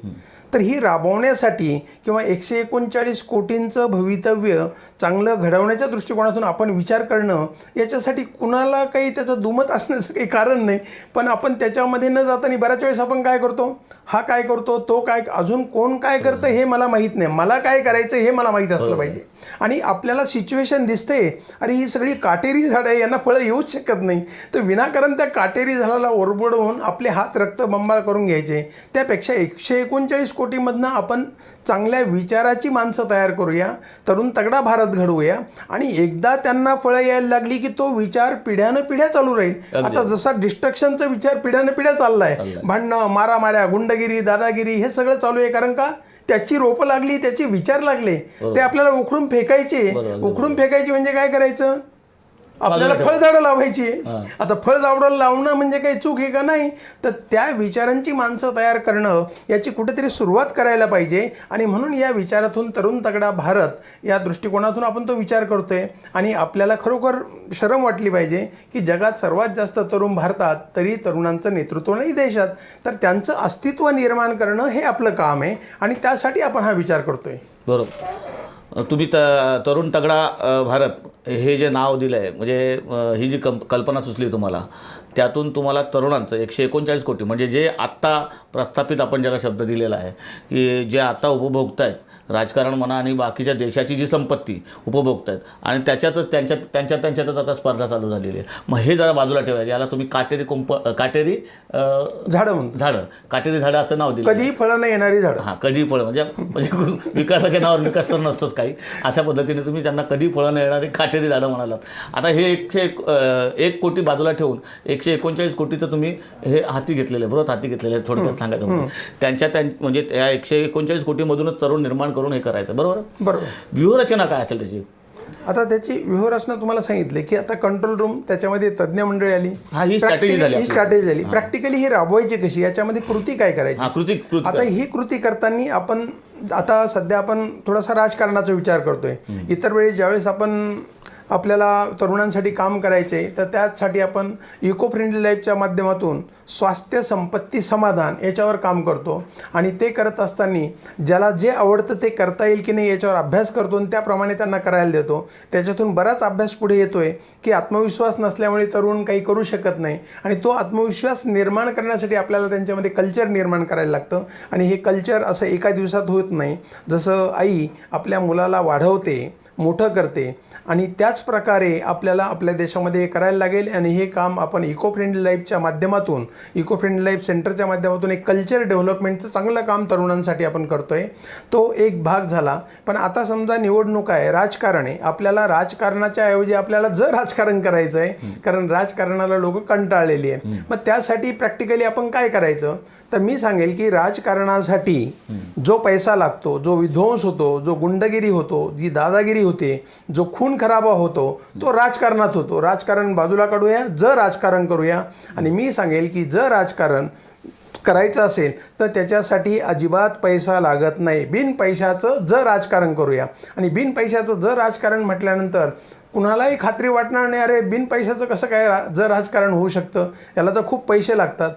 [SPEAKER 1] तर ही राबवण्यासाठी किंवा 139 कोटींचं भवितव्य चांगलं घडवण्याच्या दृष्टिकोनातून आपण विचार करणं, याच्यासाठी कुणाला काही त्याचं दुमत असण्याचं काही कारण नाही. पण आपण त्याच्यामध्ये न जाताना बऱ्याच वेळेस आपण काय करतो, हा काय करतो, तो काय, अजून कोण काय करतं हे मला माहीत नाही, मला काय करायचं हे मला माहीत असलं पाहिजे. आणि आपल्याला सिच्युएशन दिसते, अरे ही सगळी काटेरी झाडं आहे, यांना फळं येऊच शकत नाही, तर विनाकारण त्या काटेरी झाडाला ओरबडवून आपले हात रक्तबंबाळ करून घ्यायचे. त्यापेक्षा 139 कोटीमधनं आपण चांगल्या विचाराची माणसं तयार करूया, तरुण तगडा भारत घडवूया. आणि एकदा त्यांना फळं यायला लागली की तो विचार पिढ्यानं पिढ्या चालू राहील. आता जसा डिस्ट्रक्शनचा विचार पिढ्यानं पिढ्या चाललाय, भांडणं, मारामाऱ्या, गुंडगिरी, दादागिरी हे सगळं चालू आहे. कारण का, त्याची रोपं लागली, त्याचे विचार लागले, ते आपल्याला उखडून फेकायचे. उखडून फेकायचे म्हणजे काय करायचं, आपल्याला फळझाडं लावायची आहे. आता फळझाडं लावणं म्हणजे काही चूक आहे का नाही, तर त्या विचारांची माणसं तयार करणं याची कुठेतरी सुरुवात करायला पाहिजे. आणि म्हणून या विचारातून तरुण तगडा भारत या दृष्टिकोनातून आपण तो विचार करतोय. आणि आपल्याला खरोखर शरम वाटली पाहिजे की जगात सर्वात जास्त तरुण भारतात, तरी तरुणांचं नेतृत्व नाही देशात. तर त्यांचं अस्तित्व निर्माण करणं हे आपलं काम आहे आणि त्यासाठी आपण हा विचार करतोय.
[SPEAKER 2] बरोबर. तुम्ही तरुण तगडा भारत हे जे नाव दिलं आहे, म्हणजे ही जी कल्पना सुचली तुम्हाला, त्यातून तुम्हाला तरुणांचं 139 कोटी, म्हणजे जे आत्ता प्रस्थापित आपण ज्याला शब्द दिलेला आहे की जे आता उपभोगत आहेत, राजकारण म्हणा आणि बाकीच्या देशाची जी संपत्ती उपभोगत आहेत, आणि त्याच्यातच त्यांच्यातच आता स्पर्धा चालू झालेली आहे. मग हे जरा बाजूला ठेवायचं. याला तुम्ही काटेरी
[SPEAKER 1] झाडं म्हणतो.
[SPEAKER 2] काटेरी झाडं असं नाव दिलं.
[SPEAKER 1] कधीही फळं नाही येणारी झाडं.
[SPEAKER 2] हां, कधीही फळं म्हणजे विकासाच्या नावावर विकास तर नसतोच काही, अशा पद्धतीने तुम्ही त्यांना कधी फळं नाही येणारी काटेरी झाडं म्हणालात. आता हे 101 कोटी बाजूला ठेवून 139 कोटीचं तुम्ही हे हाती घेतलेलं आहे, व्रत हाती घेतलेलं आहे. थोडक्यात सांगायचं म्हणजे या 139 कोटीमधूनच तरुण निर्माण करून हे करायचं. बरोबर. व्यूहरचना काय असेल त्याची?
[SPEAKER 1] आता त्याची व्यूहरचना तुम्हाला सांगितले की आता कंट्रोल रूम, त्याच्यामध्ये तज्ज्ञ मंडळी आली,
[SPEAKER 2] ही स्ट्रॅटेजी
[SPEAKER 1] झाली. प्रॅक्टिकली ही राबवायची कशी, याच्यामध्ये कृती काय करायची. आता ही कृती करताना आपण आता सध्या आपण थोडासा राजकारणाचा विचार करतोय. इतर वेळी ज्यावेळेस आपल्याला तरुणांसाठी काम करायचे तर त्यासाठी आपण इको फ्रेंडली लाईफच्या माध्यमातून स्वास्थ्य, संपत्ती, समाधान याच्यावर काम करतो. आणि ते करत असताना ज्याला जे आवडतं ते करता येईल की नाही याच्यावर अभ्यास करतो आणि त्याप्रमाणे त्यांना करायला देतो. त्याच्यातून बराच अभ्यास पुढे येतोय की आत्मविश्वास नसल्यामुळे तरुण काही करू शकत नाही. आणि तो आत्मविश्वास निर्माण करण्यासाठी आपल्याला त्यांच्यामध्ये कल्चर निर्माण करायला लागतं. आणि हे कल्चर असं एका दिवसात होत नाही. जसं आई आपल्या मुलाला वाढवते, मोठं करते, आणि त्याच प्रकारे आपल्याला आपल्या देशामध्ये हे करायला लागेल. आणि हे काम आपण इको फ्रेंडली लाईफच्या माध्यमातून, इको फ्रेंडली लाईफ सेंटरच्या माध्यमातून एक कल्चर डेव्हलपमेंटचं चांगलं काम तरुणांसाठी आपण करतो आहे. तो एक भाग झाला. पण आता समजा निवडणूक आहे, राजकारण आहे. आपल्याला राजकारणाच्या ऐवजी आपल्याला राजकारण करायचं आहे, कारण राजकारणाला लोक कंटाळलेली आहे. मग त्यासाठी प्रॅक्टिकली आपण काय करायचं, तर मी सांगेल की राजकारणासाठी जो पैसा लागतो, जो विध्वंस होतो, जो गुंडगिरी होतो, जी दादागिरी होते, जो खून खराबा होतो, तो राजकारणात होतो. राजकारण बाजूला काढूया, राजकारण करूया. आणि मी सांगेल की राजकारण करायचं असेल तर त्याच्यासाठी अजिबात पैसा लागत नाही. बिन पैशाचं राजकारण करूया. आणि बिन पैशाचं राजकारण म्हटल्यानंतर कुणालाही खात्री वाटणार नाही, अरे बिन पैशाचं कसं काय राजकारण होऊ शकतं, याला तर खूप पैसे लागतात.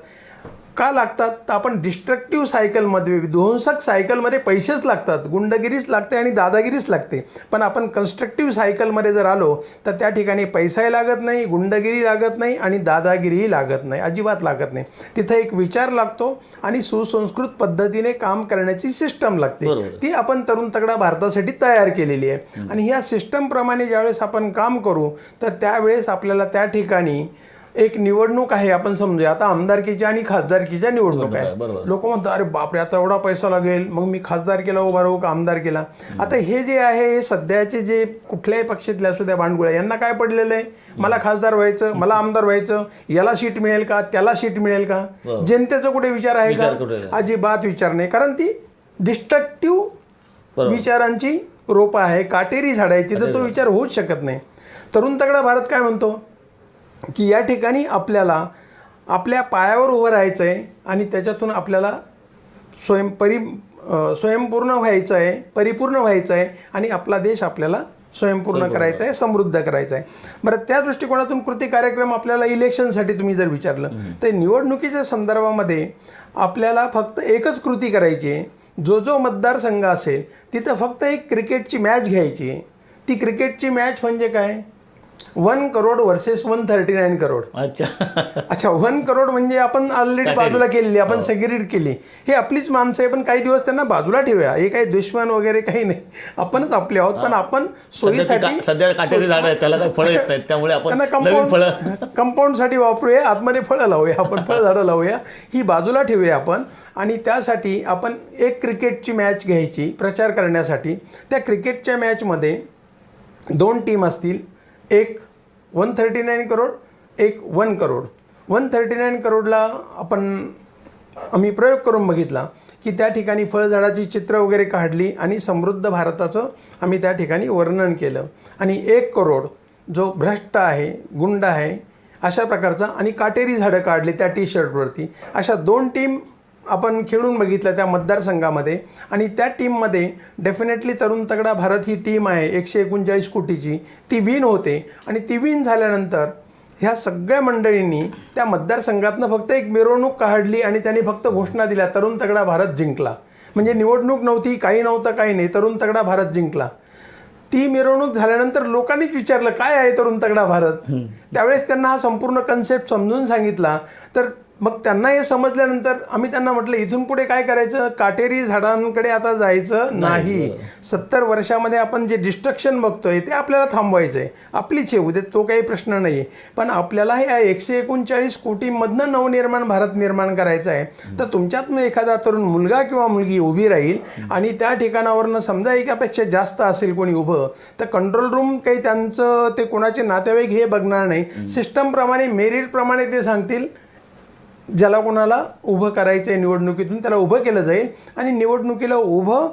[SPEAKER 1] का लागतात, तर आपण डिस्ट्रक्टिव्ह सायकलमध्ये, विध्वंसक सायकलमध्ये पैसेच लागतात, गुंडगिरीच लागते आणि दादागिरीच लागते. पण आपण कन्स्ट्रक्टिव्ह सायकलमध्ये जर आलो तर त्या ठिकाणी पैसाही लागत नाही, गुंडगिरी लागत नाही आणि दादागिरीही लागत नाही, अजिबात लागत नाही. तिथं एक विचार लागतो आणि सुसंस्कृत पद्धतीने काम करण्याची सिस्टम लागते. ती आपण तरुण तगडा भारतासाठी तयार केलेली आहे. आणि ह्या सिस्टमप्रमाणे ज्यावेळेस आपण काम करू तर त्यावेळेस आपल्याला त्या ठिकाणी एक निवडणूक आहे, आपण समजूया आता आमदारकीच्या आणि खासदारकीच्या निवडणूक आहे. लोक म्हणतात अरे बापरे आता एवढा पैसा लागेल, मग मी खासदारकीला उभा राहू का आमदारकीला. आता हे जे आहे हे सध्याचे जे कुठल्याही पक्षातले असू द्या भांडगुळ्या, यांना काय पडलेलं आहे, मला खासदार व्हायचं, मला आमदार व्हायचं, याला सीट मिळेल का, त्याला सीट मिळेल का. जनतेचा कुठे विचार आहे का, अजिबात विचार नाही. कारण ती डिस्ट्रक्टिव्ह विचारांची रोपं आहे, काटेरी झाड आहे, तिथं तो विचार होऊच शकत नाही. तरुण तगडा भारत काय म्हणतो की या ठिकाणी आपल्याला आपल्या पायावर उभं राहायचं आहे आणि त्याच्यातून आपल्याला स्वयंपूर्ण व्हायचं आहे, परिपूर्ण व्हायचं आहे आणि आपला देश आपल्याला स्वयंपूर्ण करायचा आहे, समृद्ध करायचा आहे. बरं, त्या दृष्टिकोनातून कृती कार्यक्रम आपल्याला इलेक्शनसाठी तुम्ही जर विचारलं तर निवडणुकीच्या संदर्भामध्ये आपल्याला फक्त एकच कृती करायची आहे. जो मतदारसंघ असेल तिथं फक्त एक क्रिकेटची मॅच घ्यायची आहे. ती क्रिकेटची मॅच म्हणजे काय, 1 करोड वर्सेस 139 करोड. अच्छा 1 करोड म्हणजे आपण ऑलरेडी बाजूला केलेली, आपण सेग्रिगेट केली. हे आपलीच माणसं आहे, पण काही दिवस त्यांना बाजूला ठेवूया. हे काही दुश्मन वगैरे काही नाही, आपणच आपले आहोत. पण आपण सोयीसाठी कंपाऊंडसाठी वापरूया, आतमध्ये फळं लावूया, आपण फळझाडं लावूया, ही बाजूला ठेवूया आपण. आणि त्यासाठी आपण एक क्रिकेटची मॅच घ्यायची प्रचार करण्यासाठी. त्या क्रिकेटच्या मॅचमध्ये 2 टीम असतील, एक 139 करोड, एक 1 करोड. 139 करोडला आम्ही प्रयोग करून बघितला की त्या ठिकाणी फळझाडाची चित्र वगैरे काढली आणि समृद्ध भारताचं आम्ही त्या ठिकाणी वर्णन केलं. आणि 1 करोड जो भ्रष्ट आहे, गुंड आहे, अशा प्रकारचा, आणि काटेरी झाडं काढली त्या टी शर्टवरती, अशा 2 टीम आपण खेळून बघितलं त्या मतदारसंघामध्ये. आणि त्या टीममध्ये डेफिनेटली तरुण तगडा भारत ही टीम आहे 139 कोटीची, ती विन होते. आणि ती विन झाल्यानंतर ह्या सगळ्या मंडळींनी त्या मतदारसंघातनं फक्त एक मिरवणूक काढली आणि त्यांनी फक्त घोषणा दिल्या, तरुण तगडा भारत जिंकला. म्हणजे निवडणूक नव्हती, काही नव्हतं, काही नाही, तरुण तगडा भारत जिंकला. ती मिरवणूक झाल्यानंतर लोकांनीच विचारलं काय आहे तरुण तगडा भारत. त्यावेळेस त्यांना हा संपूर्ण कन्सेप्ट समजून सांगितला. तर मग त्यांना हे समजल्यानंतर आम्ही त्यांना म्हटलं इथून पुढे काय करायचं, काटेरी झाडांकडे आता जायचं नाही. 70 वर्षामध्ये आपण जे डिस्ट्रक्शन बघतोय ते आपल्याला थांबवायचं आहे. आपलीच आहे, उद्या तो काही प्रश्न नाही आहे, पण आपल्याला हे 139 कोटीमधनं नवनिर्माण भारत निर्माण करायचं आहे. तर तुमच्यातनं एखादा तरुण मुलगा किंवा मुलगी उभी राहील आणि त्या ठिकाणावरनं समजा एकापेक्षा जास्त असेल कोणी उभं, तर कंट्रोल रूम काही त्यांचं ते कोणाचे नातेवाईक हे बघणार नाही. सिस्टमप्रमाणे मेरिटप्रमाणे ते सांगतील ज्याला कोणाला उभं करायचं आहे निवडणुकीतून त्याला उभं केलं जाईल आणि निवडणुकीला उभं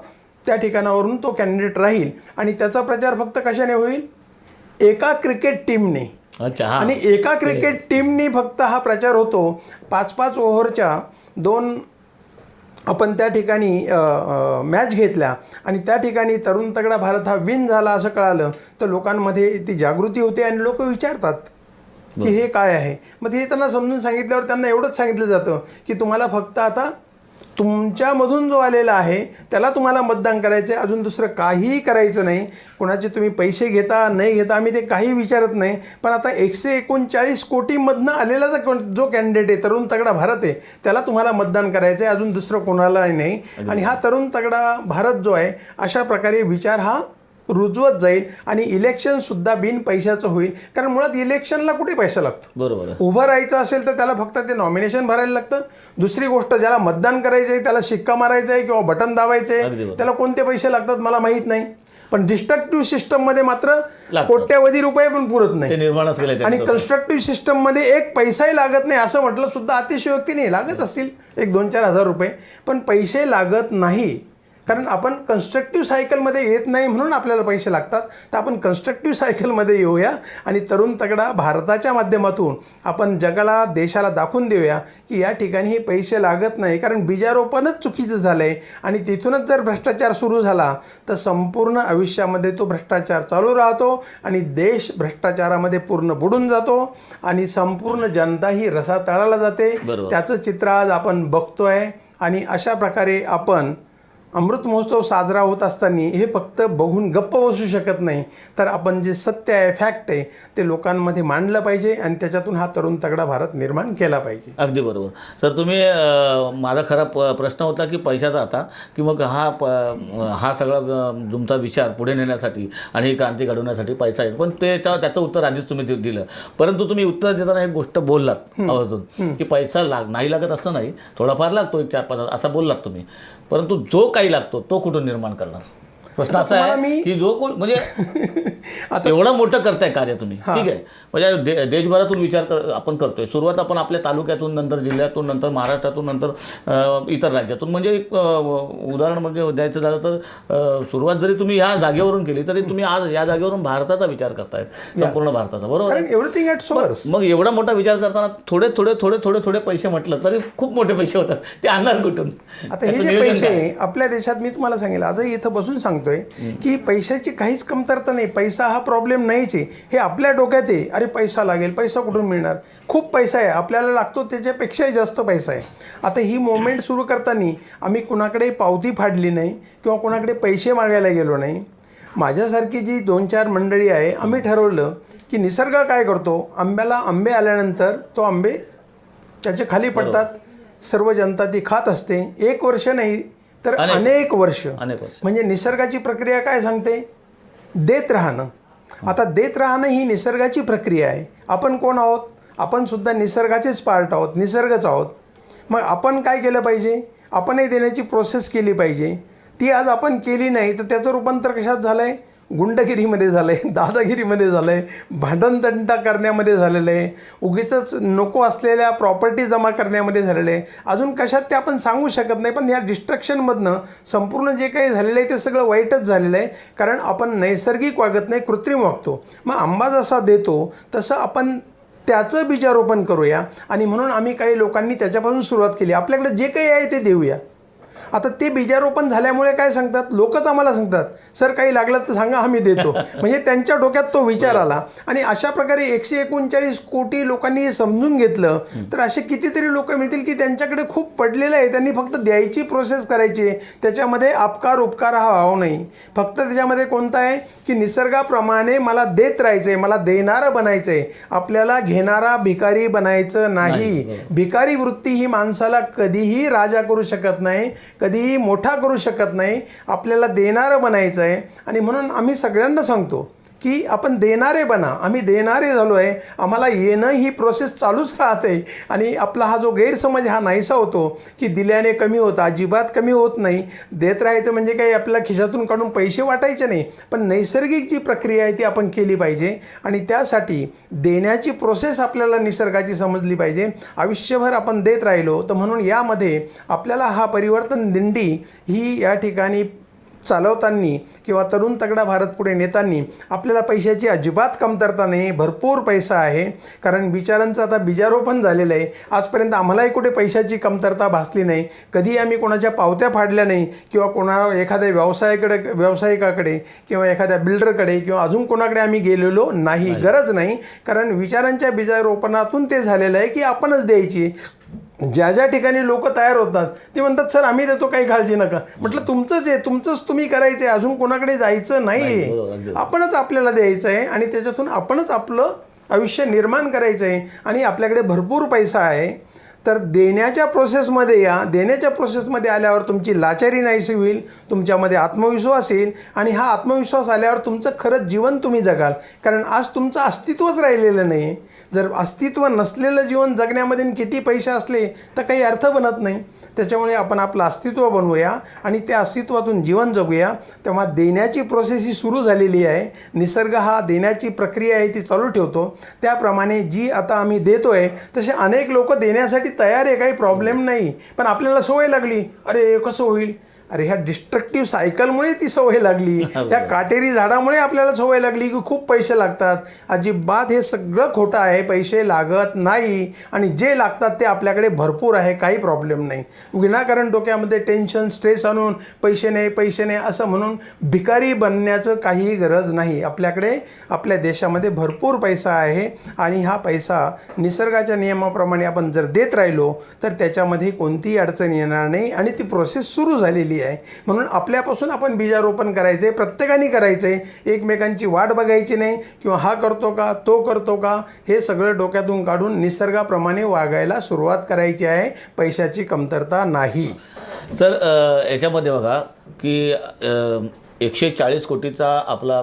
[SPEAKER 1] त्या ठिकाणावरून तो कॅन्डिडेट राहील. आणि त्याचा प्रचार फक्त कशाने होईल, एका क्रिकेट टीमने.
[SPEAKER 2] अच्छा.
[SPEAKER 1] आणि एका क्रिकेट टीमनी फक्त हा प्रचार होतो. 5-5 ओव्हरच्या 2 आपण त्या ठिकाणी मॅच घेतल्या आणि त्या ठिकाणी तरुण तगडा भारत हा विन झाला असं कळालं तर लोकांमध्ये ती जागृती होते आणि लोक विचारतात की हे काय आहे. मग हे त्यांना समजून सांगितल्यावर त्यांना एवढंच सांगितलं जातं की तुम्हाला फक्त आता तुमच्यामधून जो आलेला आहे त्याला तुम्हाला मतदान करायचं आहे, अजून दुसरं काहीही करायचं नाही. कोणाचे तुम्ही पैसे घेता नाही घेता आम्ही ते काही विचारत नाही. पण आता 139 कोटीमधनं आलेला जो कॅन्डिडेट आहे तरुण तगडा भारत आहे त्याला तुम्हाला मतदान करायचं आहे, अजून दुसरं कोणालाही नाही. आणि हा तरुण तगडा भारत जो आहे अशा प्रकारे विचार हा रुजवत जाईल आणि इलेक्शनसुद्धा बिन पैशाचं होईल. कारण मुळात इलेक्शनला कुठे पैसा लागतो,
[SPEAKER 2] बरोबर.
[SPEAKER 1] उभं राहायचं असेल तर त्याला फक्त ते नॉमिनेशन भरायला लागतं. दुसरी गोष्ट ज्याला मतदान करायचं आहे त्याला शिक्का मारायचा आहे किंवा बटन दाबायचं आहे त्याला कोणते पैसे लागतात मला माहीत नाही. पण डिस्ट्रक्टिव्ह सिस्टममध्ये मात्र कोट्यवधी रुपये पण पुरत नाही. आणि कन्स्ट्रक्टिव्ह सिस्टममध्ये एक पैसाही लागत नाही असं म्हटलं सुद्धा अतिशयोक्ती नाही. लागत असतील एक 2-4 हजार रुपये पण पैसे लागत नाही. कारण आपण कन्स्ट्रक्टिव्ह सायकलमध्ये येत नाही म्हणून आपल्याला पैसे लागतात. तर आपण कन्स्ट्रक्टिव्ह सायकलमध्ये येऊया आणि तरुण तगडा भारताच्या माध्यमातून आपण जगाला देशाला दाखवून देऊया की या ठिकाणी हे पैसे लागत नाही. कारण बीजारोपणच चुकीचं झालं आहे आणि तिथूनच जर भ्रष्टाचार सुरू झाला तर संपूर्ण आयुष्यामध्ये तो भ्रष्टाचार चालू राहतो आणि देश भ्रष्टाचारामध्ये पूर्ण बुडून जातो आणि संपूर्ण जनता ही रसातळाला जाते. त्याचं चित्र आज आपण बघतोय. आणि अशा प्रकारे आपण अमृत महोत्सव साजरा होत असताना हे फक्त बघून गप्प बसू शकत नाही, तर आपण जे सत्य आहे फॅक्ट आहे ते लोकांमध्ये मांडलं पाहिजे आणि त्याच्यातून हा तरुण तगडा भारत निर्माण केला पाहिजे.
[SPEAKER 2] अगदी बरोबर सर. तुम्ही माझा खरा प्रश्न होता की पैशाचा आता की मग हा सगळा तुमचा विचार पुढे नेण्यासाठी आणि ही क्रांती घडवण्यासाठी पैसा आहे, पण त्याचं उत्तर आधीच तुम्ही दिलं. परंतु तुम्ही उत्तर देताना एक गोष्ट बोललात की पैसा नाही लागत असं नाही, थोडाफार लागतो 1-4-5 असा बोललात तुम्ही. परंतु जो काही लागतो तो कुठून निर्माण करणार. प्रश्न असा आहे की जो कोण म्हणजे आता एवढं मोठं करताय कार्य तुम्ही, ठीक आहे, म्हणजे देशभरातून विचार आपण करतोय. सुरुवात आपण आपल्या तालुक्यातून, नंतर जिल्ह्यातून, नंतर महाराष्ट्रातून, नंतर इतर राज्यातून. म्हणजे उदाहरण म्हणजे द्यायचं झालं तर सुरुवात जरी तुम्ही ह्या जागेवरून केली तरी तुम्ही आज या जागेवरून भारताचा विचार करतायत, संपूर्ण भारताचा. बरोबर.
[SPEAKER 1] Everything at source.
[SPEAKER 2] मग एवढा मोठा विचार करताना थोडे पैसे म्हटलं तरी खूप मोठे पैसे होतात, ते आणणार कुठून.
[SPEAKER 1] आता हे जे पैसे आपल्या देशात मी तुम्हाला सांगेल आजही इथं बसून सांगतोय की पैशाची काहीच कमतरता नाही. पैसा हा प्रॉब्लेम नाहीच आहे. हे आपल्या डोक्यात आहे अरे पैसा लागेल, पैसा कुठून मिळणार, खूप पैसा आहे आपल्याला लागतो त्याच्यापेक्षाही जास्त पैसा आहे. आता ही मुवमेंट सुरू करताना आम्ही कुणाकडे पावती फाडली नाही किंवा कुणाकडे पैसे मागायला गेलो नाही. माझ्यासारखी जी 2-4 मंडळी आहे आम्ही ठरवलं की निसर्ग काय करतो, आंब्याला आंबे आल्यानंतर तो आंबे त्याचे खाली पडतात, सर्व जनता ती खात असते. 1 वर्ष नाही तर अनेक वर्ष. म्हणजे निसर्गाची प्रक्रिया काय सांगते, देत राहणं. आता देत राहणं ही निसर्गाची प्रक्रिया आहे. आपण कोण आहोत, आपण सुद्धा निसर्गाचेच पार्ट आहोत, निसर्गच आहोत. मग आपण काय केलं पाहिजे, आपणही देण्याची प्रोसेस केली पाहिजे. ती आज आपण केली नाही तर त्याचं रूपांतर कशात झालं आहे, गुंडगिरीमध्ये झालं आहे, दादागिरीमध्ये झालं आहे, भांडणतंटा करण्यामध्ये झालेलं आहे, उगीचच नको असलेल्या प्रॉपर्टी जमा करण्यामध्ये झालेलं आहे. अजून कशात ते आपण सांगू शकत नाही, पण ह्या डिस्ट्रक्शनमधनं संपूर्ण जे काही झालेलं आहे ते सगळं वाईटच झालेलं आहे. कारण आपण नैसर्गिक वागत नाही, कृत्रिम वागतो. मग आंबा जसा देतो तसं आपण त्याचं बीजारोपण करूया. आणि म्हणून आम्ही काही लोकांनी त्याच्यापासून सुरुवात केली. आपल्याकडे जे काही आहे ते देऊया. आता ते बीजारोपण झाल्यामुळे काय सांगतात, लोकच आम्हाला सांगतात, सर काही लागलं तर सांगा आम्ही देतो. म्हणजे त्यांच्या डोक्यात तो विचार आला. आणि अशा प्रकारे 139 कोटी लोकांनी हे समजून घेतलं तर असे कितीतरी लोक मिळतील की त्यांच्याकडे खूप पडलेलं आहे, त्यांनी फक्त द्यायची प्रोसेस करायची. त्याच्यामध्ये अपकार उपकार हा भाव नाही. फक्त त्याच्यामध्ये कोणता आहे की निसर्गाप्रमाणे मला देत राहायचं आहे, मला देणारं बनायचं आहे. आपल्याला घेणारा भिकारी बनायचं नाही. भिकारी वृत्ती ही माणसाला कधीही राजा करू शकत नाही, कधीही मोठा करू शकत नाही. आपल्याला देणारं बनायचं आहे. आणि म्हणून आम्ही सगळ्यांना सांगतो की आपण देणारे बना. आम्ही देणारे झालो आहे, आम्हाला येणं ही प्रोसेस चालूच राहते. आणि आपला हा जो गैरसमज हा नाहीसा होतो की दिल्याने कमी होतं, अजिबात कमी होत नाही. देत राहायचं म्हणजे काही आपल्याला खिशातून काढून पैसे वाटायचे नाही, पण नैसर्गिक जी प्रक्रिया आहे ती आपण केली पाहिजे. आणि त्यासाठी देण्याची प्रोसेस आपल्याला निसर्गाची समजली पाहिजे. आयुष्यभर आपण देत राहिलो तर म्हणून यामध्ये आपल्याला हा परिवर्तन दिंडी ही या ठिकाणी चालवताना किंवा तरुण तगडा भारत पुढे नेताना आपल्याला पैशाची अजिबात कमतरता नाही, भरपूर पैसा आहे. कारण विचारांचं आता बीजारोपण झालेलं आहे. आजपर्यंत आम्हालाही कुठे पैशाची कमतरता भासली नाही. कधी आम्ही कोणाच्या पावत्या फाडल्या नाही किंवा एखाद्या व्यावसायिकाकडे किंवा एखाद्या बिल्डरकडे किंवा अजून कोणाकडे आम्ही गेलेलो नाही, गरज नाही. कारण विचारांच्या बीजारोपणातून ते झालेलं आहे की आपणच द्यायची. ज्या ज्या ठिकाणी लोक तयार होतात ते म्हणतात सर आम्ही देतो, काही काळजी नका. म्हटलं तुमचंच आहे, तुमचंच तुम्ही करायचं आहे, अजून कोणाकडे जायचं नाही. आपणच आपल्याला द्यायचं आहे आणि त्याच्यातून आपणच आपलं आयुष्य निर्माण करायचं आहे. आणि आपल्याकडे भरपूर पैसा आहे. तर देण्याच्या प्रोसेसमध्ये या. देण्याच्या प्रोसेसमध्ये आल्यावर तुमची लाचारी नाहीशी होईल, तुमच्यामध्ये आत्मविश्वास येईल. आणि हा आत्मविश्वास आल्यावर तुमचं खरंच जीवन तुम्ही जगाल. कारण आज तुमचं अस्तित्वच राहिलेलं नाही. जर अस्तित्व नसलेलं जीवन जगण्यामध्ये किती पैसे असले तर काही अर्थ बनत नाही. त्याच्यामुळे आपण आपलं अस्तित्व बनवूया आणि त्या अस्तित्वातून जीवन जगूया. तेव्हा देण्याची प्रोसेस ही सुरू झालेली आहे. निसर्ग हा देण्याची प्रक्रिया आहे ती चालू ठेवतो. त्याप्रमाणे जी आता आम्ही देतो आहे तसे अनेक लोक देण्यासाठी तयार आहे, काही प्रॉब्लेम नाही. पण आपल्याला सवय लागली, अरे कसं होईल, अरे ह्या डिस्ट्रक्टिव्ह सायकलमुळे ती सवय लागली. त्या काटेरी झाडामुळे आपल्याला सवय लागली की खूप पैसे लागतात. अजिबात हे सगळं खोटं आहे. पैसे लागत नाही आणि जे लागतात ते आपल्याकडे भरपूर आहे, काही प्रॉब्लेम नाही. विनाकारण डोक्यामध्ये टेन्शन स्ट्रेस आणून पैसे नाही असं म्हणून भिकारी बनण्याचं काही गरज नाही. आपल्याकडे आपल्या देशामध्ये भरपूर पैसा आहे आणि हा पैसा निसर्गाच्या नियमाप्रमाणे आपण जर देत राहिलो तर त्याच्यामध्ये कोणतीही अडचण येणार नाही आणि ती प्रोसेस सुरू झालेली आहे. म्हणून आपल्यापासून आपण बीजारोपण करायचे, प्रत्येकाने करायचे. एकमेकांची वाट बघायची नाही किंवा हा करतो का तो करतो का हे सगळं डोक्यातून काढून निसर्गाप्रमाणे वागायला सुरुवात करायची आहे. पैशाची कमतरता नाही.
[SPEAKER 2] सर याच्यामध्ये बघा की 140 कोटीचा आपला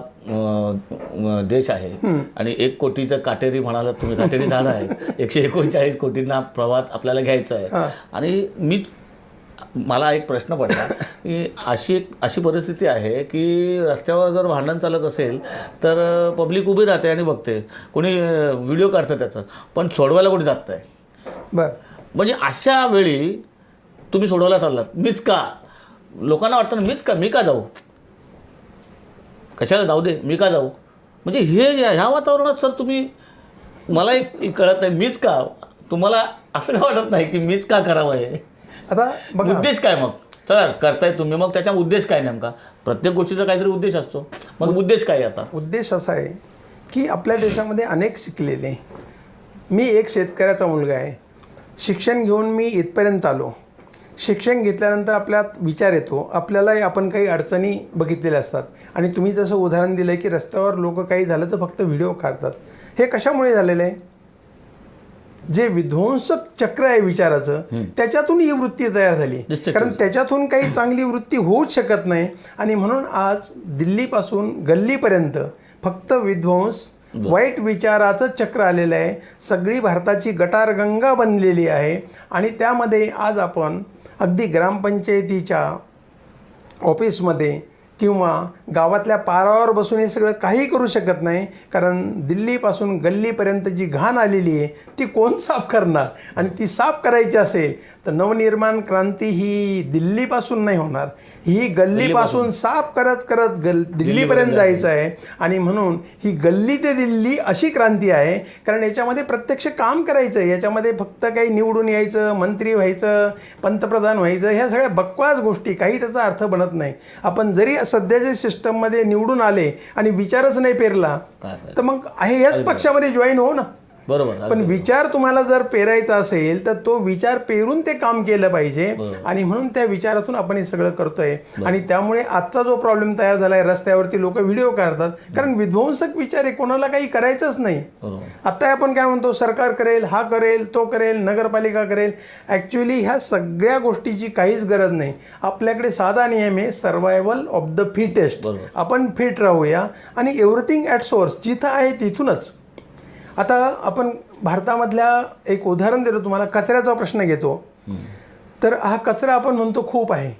[SPEAKER 2] देश आहे आणि 1 कोटीचं काटेरी म्हणाला तुम्ही, काटेरी झाडं आहे. 139 कोटींना प्रवाहात आपल्याला घ्यायचं आहे. आणि मला एक प्रश्न पडला की अशी परिस्थिती आहे की रस्त्यावर जर भांडण चालत असेल तर पब्लिक उभी राहते आणि बघते, कोणी व्हिडिओ काढतं त्याचं, पण सोडवायला कोणी जात नाही.
[SPEAKER 1] बरं,
[SPEAKER 2] म्हणजे अशा वेळी तुम्ही सोडवायला चाललात, मीच का? लोकांना वाटतं ना मी का जाऊ, कशाला जाऊ दे, मी का जाऊ? म्हणजे ह्या वातावरणात सर तुम्ही, मला एक कळत नाही, मीच का? तुम्हाला असं का वाटत नाही की मीच का करावं हे?
[SPEAKER 1] आता बघा
[SPEAKER 2] उद्देश काय मग? चला करताय तुम्ही, मग त्याचा उद्देश काय नेमका? प्रत्येक गोष्टीचा काहीतरी उद्देश असतो. मग उद्देश काय आता?
[SPEAKER 1] उद्देश असा आहे की आपल्या देशामध्ये अनेक शिकलेले, मी एक शेतकऱ्याचा मुलगा आहे. शिक्षण घेऊन मी इथपर्यंत आलो. शिक्षण घेतल्यानंतर आपल्यात विचार येतो, आपल्यालाही आपण काही अडचणी बघितलेल्या असतात. आणि तुम्ही जसं उदाहरण दिलं की रस्त्यावर लोक काही झालं तर फक्त व्हिडिओ काढतात. हे कशामुळे झालेलं आहे? जे विध्वंसक चक्र आहे विचाराचं, त्याच्यातून ही वृत्ती तयार झाली. कारण त्याच्यातून काही चांगली वृत्ती होऊच शकत नाही. आणि म्हणून आज दिल्लीपासून गल्लीपर्यंत फक्त विध्वंस, वाईट विचाराचं चक्र आलेलं आहे. सगळी भारताची गटारगंगा बनलेली आहे. आणि त्यामध्ये आज आपण अगदी ग्रामपंचायतीच्या ऑफिसमध्ये किंवा गावातल्या पारावर बसून हे सगळं काही करू शकत नाही, कारण दिल्लीपासून गल्लीपर्यंत जी घाण आलेली आहे ती कोण साफ करणार? आणि ती साफ करायची असेल तर नवनिर्माण क्रांती ही दिल्लीपासून नाही होणार, ही गल्लीपासून साफ करत करत दिल्लीपर्यंत जायचं आहे. आणि म्हणून ही गल्ली ते दिल्ली अशी क्रांती आहे, कारण याच्यामध्ये प्रत्यक्ष काम करायचं आहे. याच्यामध्ये फक्त काही निवडून यायचं, मंत्री व्हायचं, पंतप्रधान व्हायचं, ह्या सगळ्या बकवास गोष्टी, काही त्याचा अर्थ बनत नाही. आपण जरी सध्याच्या सिस्टममध्ये निवडून आले आणि विचारच नाही पेरला तर मग आहे याच पक्षामध्ये जॉईन हो ना.
[SPEAKER 2] बरोबर.
[SPEAKER 1] पण विचार तुम्हाला जर पेरायचा असेल तर तो विचार पेरून ते काम केलं पाहिजे. आणि म्हणून त्या विचारातून आपण हे सगळं करतोय. आणि त्यामुळे आजचा जो प्रॉब्लेम तयार झाला आहे, रस्त्यावरती लोक व्हिडिओ काढतात, कारण विध्वंसक विचार आहे, कोणाला काही करायचंच नाही. आता आपण काय म्हणतो, सरकार करेल, हा करेल, तो करेल, नगरपालिका करेल. ॲक्च्युली ह्या सगळ्या गोष्टीची काहीच गरज नाही. आपल्याकडे साधा नियम आहे, सर्वायवल ऑफ द फिटेस्ट. आपण फिट राहूया आणि एव्हरीथिंग ॲट सोर्स, जिथं आहे तिथूनच. आता आपण भारतामधल्या एक उदाहरण देतो तुम्हाला, कचऱ्याचा प्रश्न घेतो. तर हा कचरा आपण म्हणतो खूप आहे,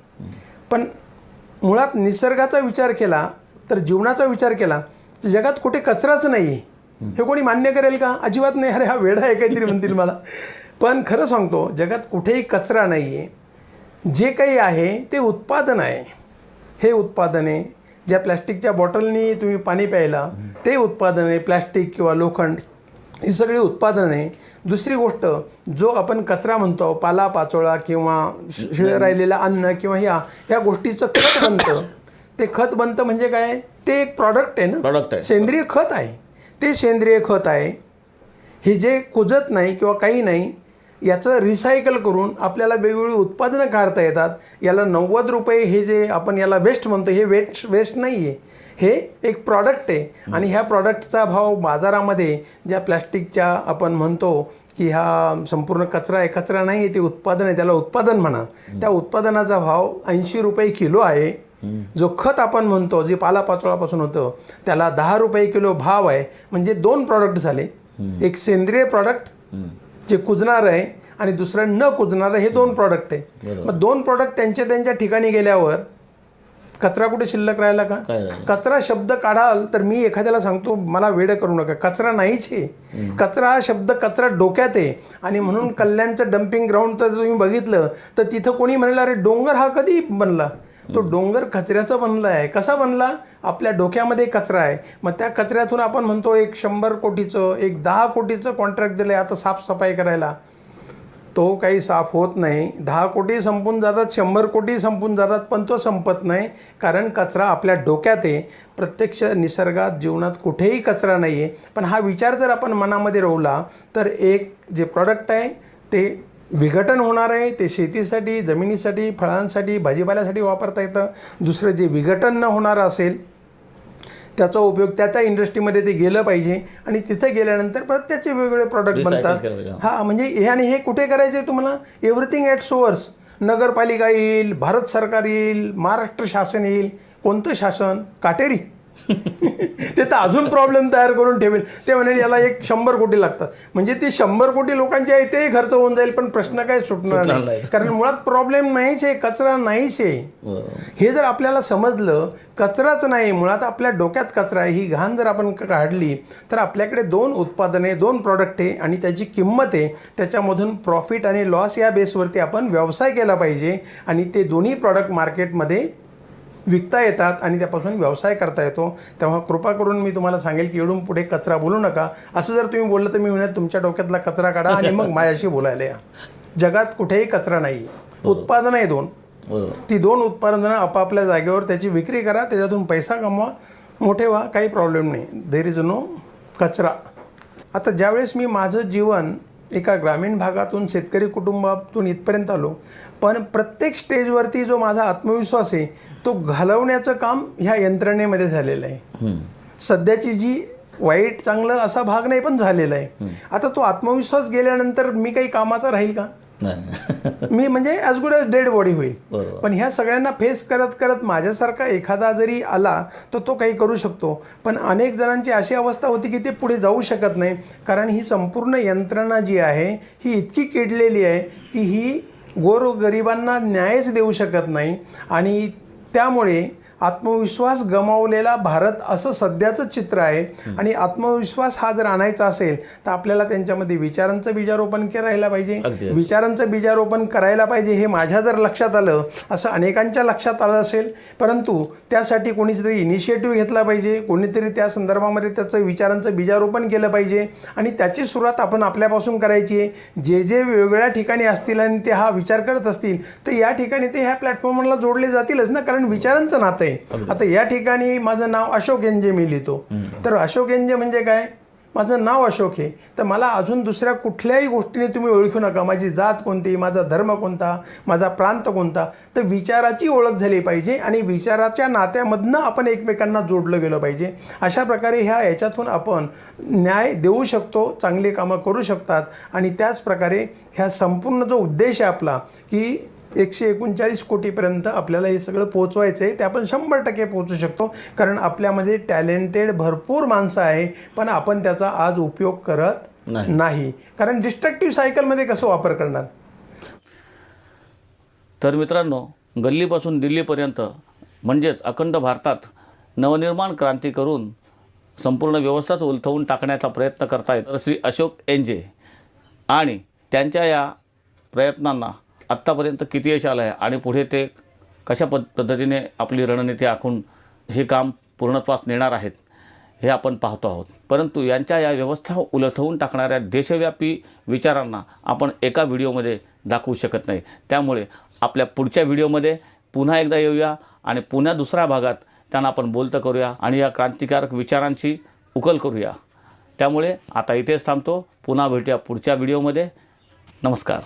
[SPEAKER 1] पण मुळात निसर्गाचा विचार केला तर, जीवनाचा विचार केला तर जगात कुठे कचराच नाही आहे. हे कोणी मान्य करेल का? अजिबात नाही. अरे हा वेडा आहे काहीतरी म्हणतील मला. पण खरं सांगतो, जगात कुठेही कचरा नाही आहे. जे काही आहे ते उत्पादन आहे. हे उत्पादने ज्या प्लॅस्टिकच्या बॉटलनी तुम्ही पाणी प्यायला, ते उत्पादन आहे. प्लॅस्टिक किंवा लोखंड ही सगळी उत्पादन आहे. दुसरी गोष्ट, जो आपण कचरा म्हणतो, पालापाचोळा किंवा शिळं राहिलेलं अन्न किंवा ह्या गोष्टीचं खत बनतं. ते खत बनतं म्हणजे काय? ते एक प्रॉडक्ट आहे ना,
[SPEAKER 2] प्रॉडक्ट आहे,
[SPEAKER 1] सेंद्रिय खत आहे. ते सेंद्रिय खत आहे. हे जे कुजत नाही किंवा काही नाही, याचं रिसायकल करून आपल्याला वेगवेगळी उत्पादनं काढता येतात. याला 90 रुपये हे जे आपण याला वेस्ट म्हणतो, हे वेस्ट नाही आहे, हे एक प्रॉडक्ट आहे. आणि ह्या प्रॉडक्टचा भाव बाजारामध्ये, ज्या प्लॅस्टिकच्या आपण म्हणतो की हा संपूर्ण कचरा आहे, कचरा नाही आहे, ते उत्पादन आहे, त्याला उत्पादन म्हणा, त्या उत्पादनाचा भाव 80 रुपये किलो आहे. जो खत आपण म्हणतो, जे पालापाचोळापासून होतं, त्याला 10 रुपये किलो भाव आहे. म्हणजे 2 प्रॉडक्ट झाले. एक सेंद्रिय प्रॉडक्ट जे कुजणार आहे आणि दुसरं न कुजणारं, हे 2 प्रॉडक्ट आहे. मग 2 प्रॉडक्ट त्यांच्या ठिकाणी गेल्यावर कचरा कुठे शिल्लक राहिला का? कचरा शब्द काढाल तर मी एखाद्याला सांगतो, मला वेडं करू नका, कचरा नाहीच आहे. कचरा हा शब्द, कचरा डोक्यात आहे. आणि म्हणून कल्याणचं डम्पिंग ग्राउंड तर तुम्ही बघितलं तर तिथं कोणी म्हणलं, अरे डोंगर हा कधी बनला? तो डोंगर कचऱ्याचा बनला आहे. कसा बनला? आपल्या डोक्यामध्ये कचरा आहे. मग त्या कचऱ्यातून आपण म्हणतो एक 100 कोटीचं, एक 10 कोटीचं कॉन्ट्रॅक्ट दिलं आहे आता साफसफाई करायला. तो काही साफ होत नाही. 10 कोटी संपून जातात, 100 कोटी संपून जातात, पण तो संपत नाही, कारण कचरा आपल्या डोक्यात आहे. प्रत्यक्ष निसर्गात, जीवनात कुठेही कचरा नाही आहे. पण हा विचार जर आपण मनामध्ये रोवला तर एक जे प्रॉडक्ट आहे ते विघटन होणार आहे. ते शेतीसाठी, जमिनीसाठी, फळांसाठी, भाजीपाल्यासाठी वापरता येतं. दुसरं जे विघटन न होणारं असेल त्याचा उपयोग त्या इंडस्ट्रीमध्ये ते गेलं पाहिजे. आणि तिथं गेल्यानंतर परत त्याचे वेगवेगळे प्रॉडक्ट बनतात. हां, म्हणजे हे आणि हे कुठे करायचे तुम्हाला? Everything at source. नगरपालिका येईल, भारत सरकार येईल, महाराष्ट्र शासन येईल. कोणतं शासन? काटेरी. ते तर अजून प्रॉब्लेम तयार करून ठेवेल. ते म्हणेल याला एक 100 कोटी लागतात. म्हणजे ते 100 कोटी लोकांचे आहे तेही खर्च होऊन जाईल, पण प्रश्न काय सुटणार नाही, कारण मुळात प्रॉब्लेम नाहीच आहे, कचरा नाहीच आहे. हे जर आपल्याला समजलं, कचराच नाही, मुळात आपल्या डोक्यात कचरा आहे, ही घाण जर आपण काढली तर आपल्याकडे 2 उत्पादने, 2 प्रॉडक्ट आहे आणि त्याची किंमत आहे. त्याच्यामधून प्रॉफिट आणि लॉस या बेसवरती आपण व्यवसाय केला पाहिजे. आणि ते दोन्ही प्रॉडक्ट मार्केटमध्ये विकता येतात आणि त्यापासून व्यवसाय करता येतो. तेव्हा कृपा करून मी तुम्हाला सांगेल की इकडून पुढे कचरा बोलू नका. असं जर तुम्ही बोललं तर मी म्हणेल तुमच्या डोक्यातला कचरा काढा आणि मग माझ्याशी बोलायला या. जगात कुठेही कचरा नाही. उत्पादनं आहे 2. ती 2 उत्पादनं आपापल्या जागेवर त्याची विक्री करा, त्याच्यातून पैसा कमवा, मोठे व्हा, काही प्रॉब्लेम नाही. देर इज नो कचरा. आता ज्यावेळेस मी माझं जीवन एका ग्रामीण भागातून, शेतकरी कुटुंबातून इथपर्यंत आलो, पण प्रत्येक स्टेजवरती जो माझा आत्मविश्वास आहे तो घालवण्याचं काम ह्या यंत्रणेमध्ये झालेलं आहे. सध्याची जी वाईट चांगलं असा भाग नाही, पण झालेला आहे. आता तो आत्मविश्वास गेल्यानंतर मी काही कामाचा राहील का? मी म्हणजे as good as dead body होईल. पण ह्या सगळ्यांना फेस करत करत माझ्यासारखा एखादा जरी आला तर तो काही करू शकतो. पण अनेक जणांची अशी अवस्था होती की ते पुढे जाऊ शकत नाही, कारण ही संपूर्ण यंत्रणा जी आहे ही इतकी किडलेली आहे की ही गोरगरिबांना न्यायच देऊ शकत नाही. आणि त्यामुळे आत्मविश्वास गमावलेला भारत असं सध्याचं चित्र आहे. आणि आत्मविश्वास हा जर आणायचा असेल तर आपल्याला त्यांच्यामध्ये विचारांचं बीजारोपण करायला पाहिजे.
[SPEAKER 2] अगदी.
[SPEAKER 1] विचारांचं बीजारोपण करायला पाहिजे हे माझ्या जर लक्षात आलं, असं अनेकांच्या लक्षात आलं असेल, परंतु त्यासाठी कोणीतरी इनिशिएटिव्ह घेतला पाहिजे, कोणीतरी त्या संदर्भामध्ये त्याचं विचारांचं बीजारोपण केलं पाहिजे आणि त्याची सुरुवात आपण आपल्यापासून करायची आहे. जे जे वेगवेगळ्या ठिकाणी असतील आणि ते हा विचार करत असतील तर या ठिकाणी ते ह्या प्लॅटफॉर्मला जोडले जातीलच ना, कारण विचारांचं नातं आहे. आता या ठिकाणी माझं नाव अशोक एनजे मी लिहितो, तर अशोक एनजे म्हणजे काय, माझं नाव अशोक आहे, तर मला अजून दुसऱ्या कुठल्याही गोष्टीने तुम्ही ओळखू नका. माझी जात कोणती, माझा धर्म कोणता, माझा प्रांत कोणता, तर विचाराची ओळख झाली पाहिजे आणि विचाराच्या नात्यामधनं आपण एकमेकांना जोडलं गेलं पाहिजे. अशा प्रकारे याच्यातून आपण न्याय देऊ शकतो, चांगली कामं करू शकतात. आणि त्याच प्रकारे ह्या संपूर्ण जो उद्देश आहे आपला की 139 कोटीपर्यंत आपल्याला हे सगळं पोहोचवायचं आहे, ते आपण 100% पोहोचू शकतो. कारण आपल्यामध्ये टॅलेंटेड भरपूर माणसं आहे, पण आपण त्याचा आज उपयोग करत नाही. कारण डिस्ट्रक्टिव्ह सायकलमध्ये कसं वापर करणार.
[SPEAKER 2] तर मित्रांनो, गल्लीपासून दिल्लीपर्यंत म्हणजेच अखंड भारतात नवनिर्माण क्रांती करून संपूर्ण व्यवस्थाच उलथवून टाकण्याचा प्रयत्न करतायत तर श्री अशोक एनजे. आणि त्यांच्या या प्रयत्नांना आत्तापर्यंत किती यश आलं आहे आणि पुढे ते कशा पद्धतीने आपली रणनीती आखून हे काम पूर्णत्वास नेणार आहेत हे आपण पाहतो आहोत. परंतु यांच्या या व्यवस्था उलथवून टाकणाऱ्या देशव्यापी विचारांना आपण एका व्हिडिओमध्ये दाखवू शकत नाही. त्यामुळे आपल्या पुढच्या व्हिडिओमध्ये पुन्हा एकदा येऊया आणि पुन्हा दुसऱ्या भागात त्यांना आपण बोलतं करूया आणि या क्रांतिकारक विचारांची उकल करूया. त्यामुळे आता इथेच थांबतो. पुन्हा भेटूया पुढच्या व्हिडिओमध्ये. नमस्कार.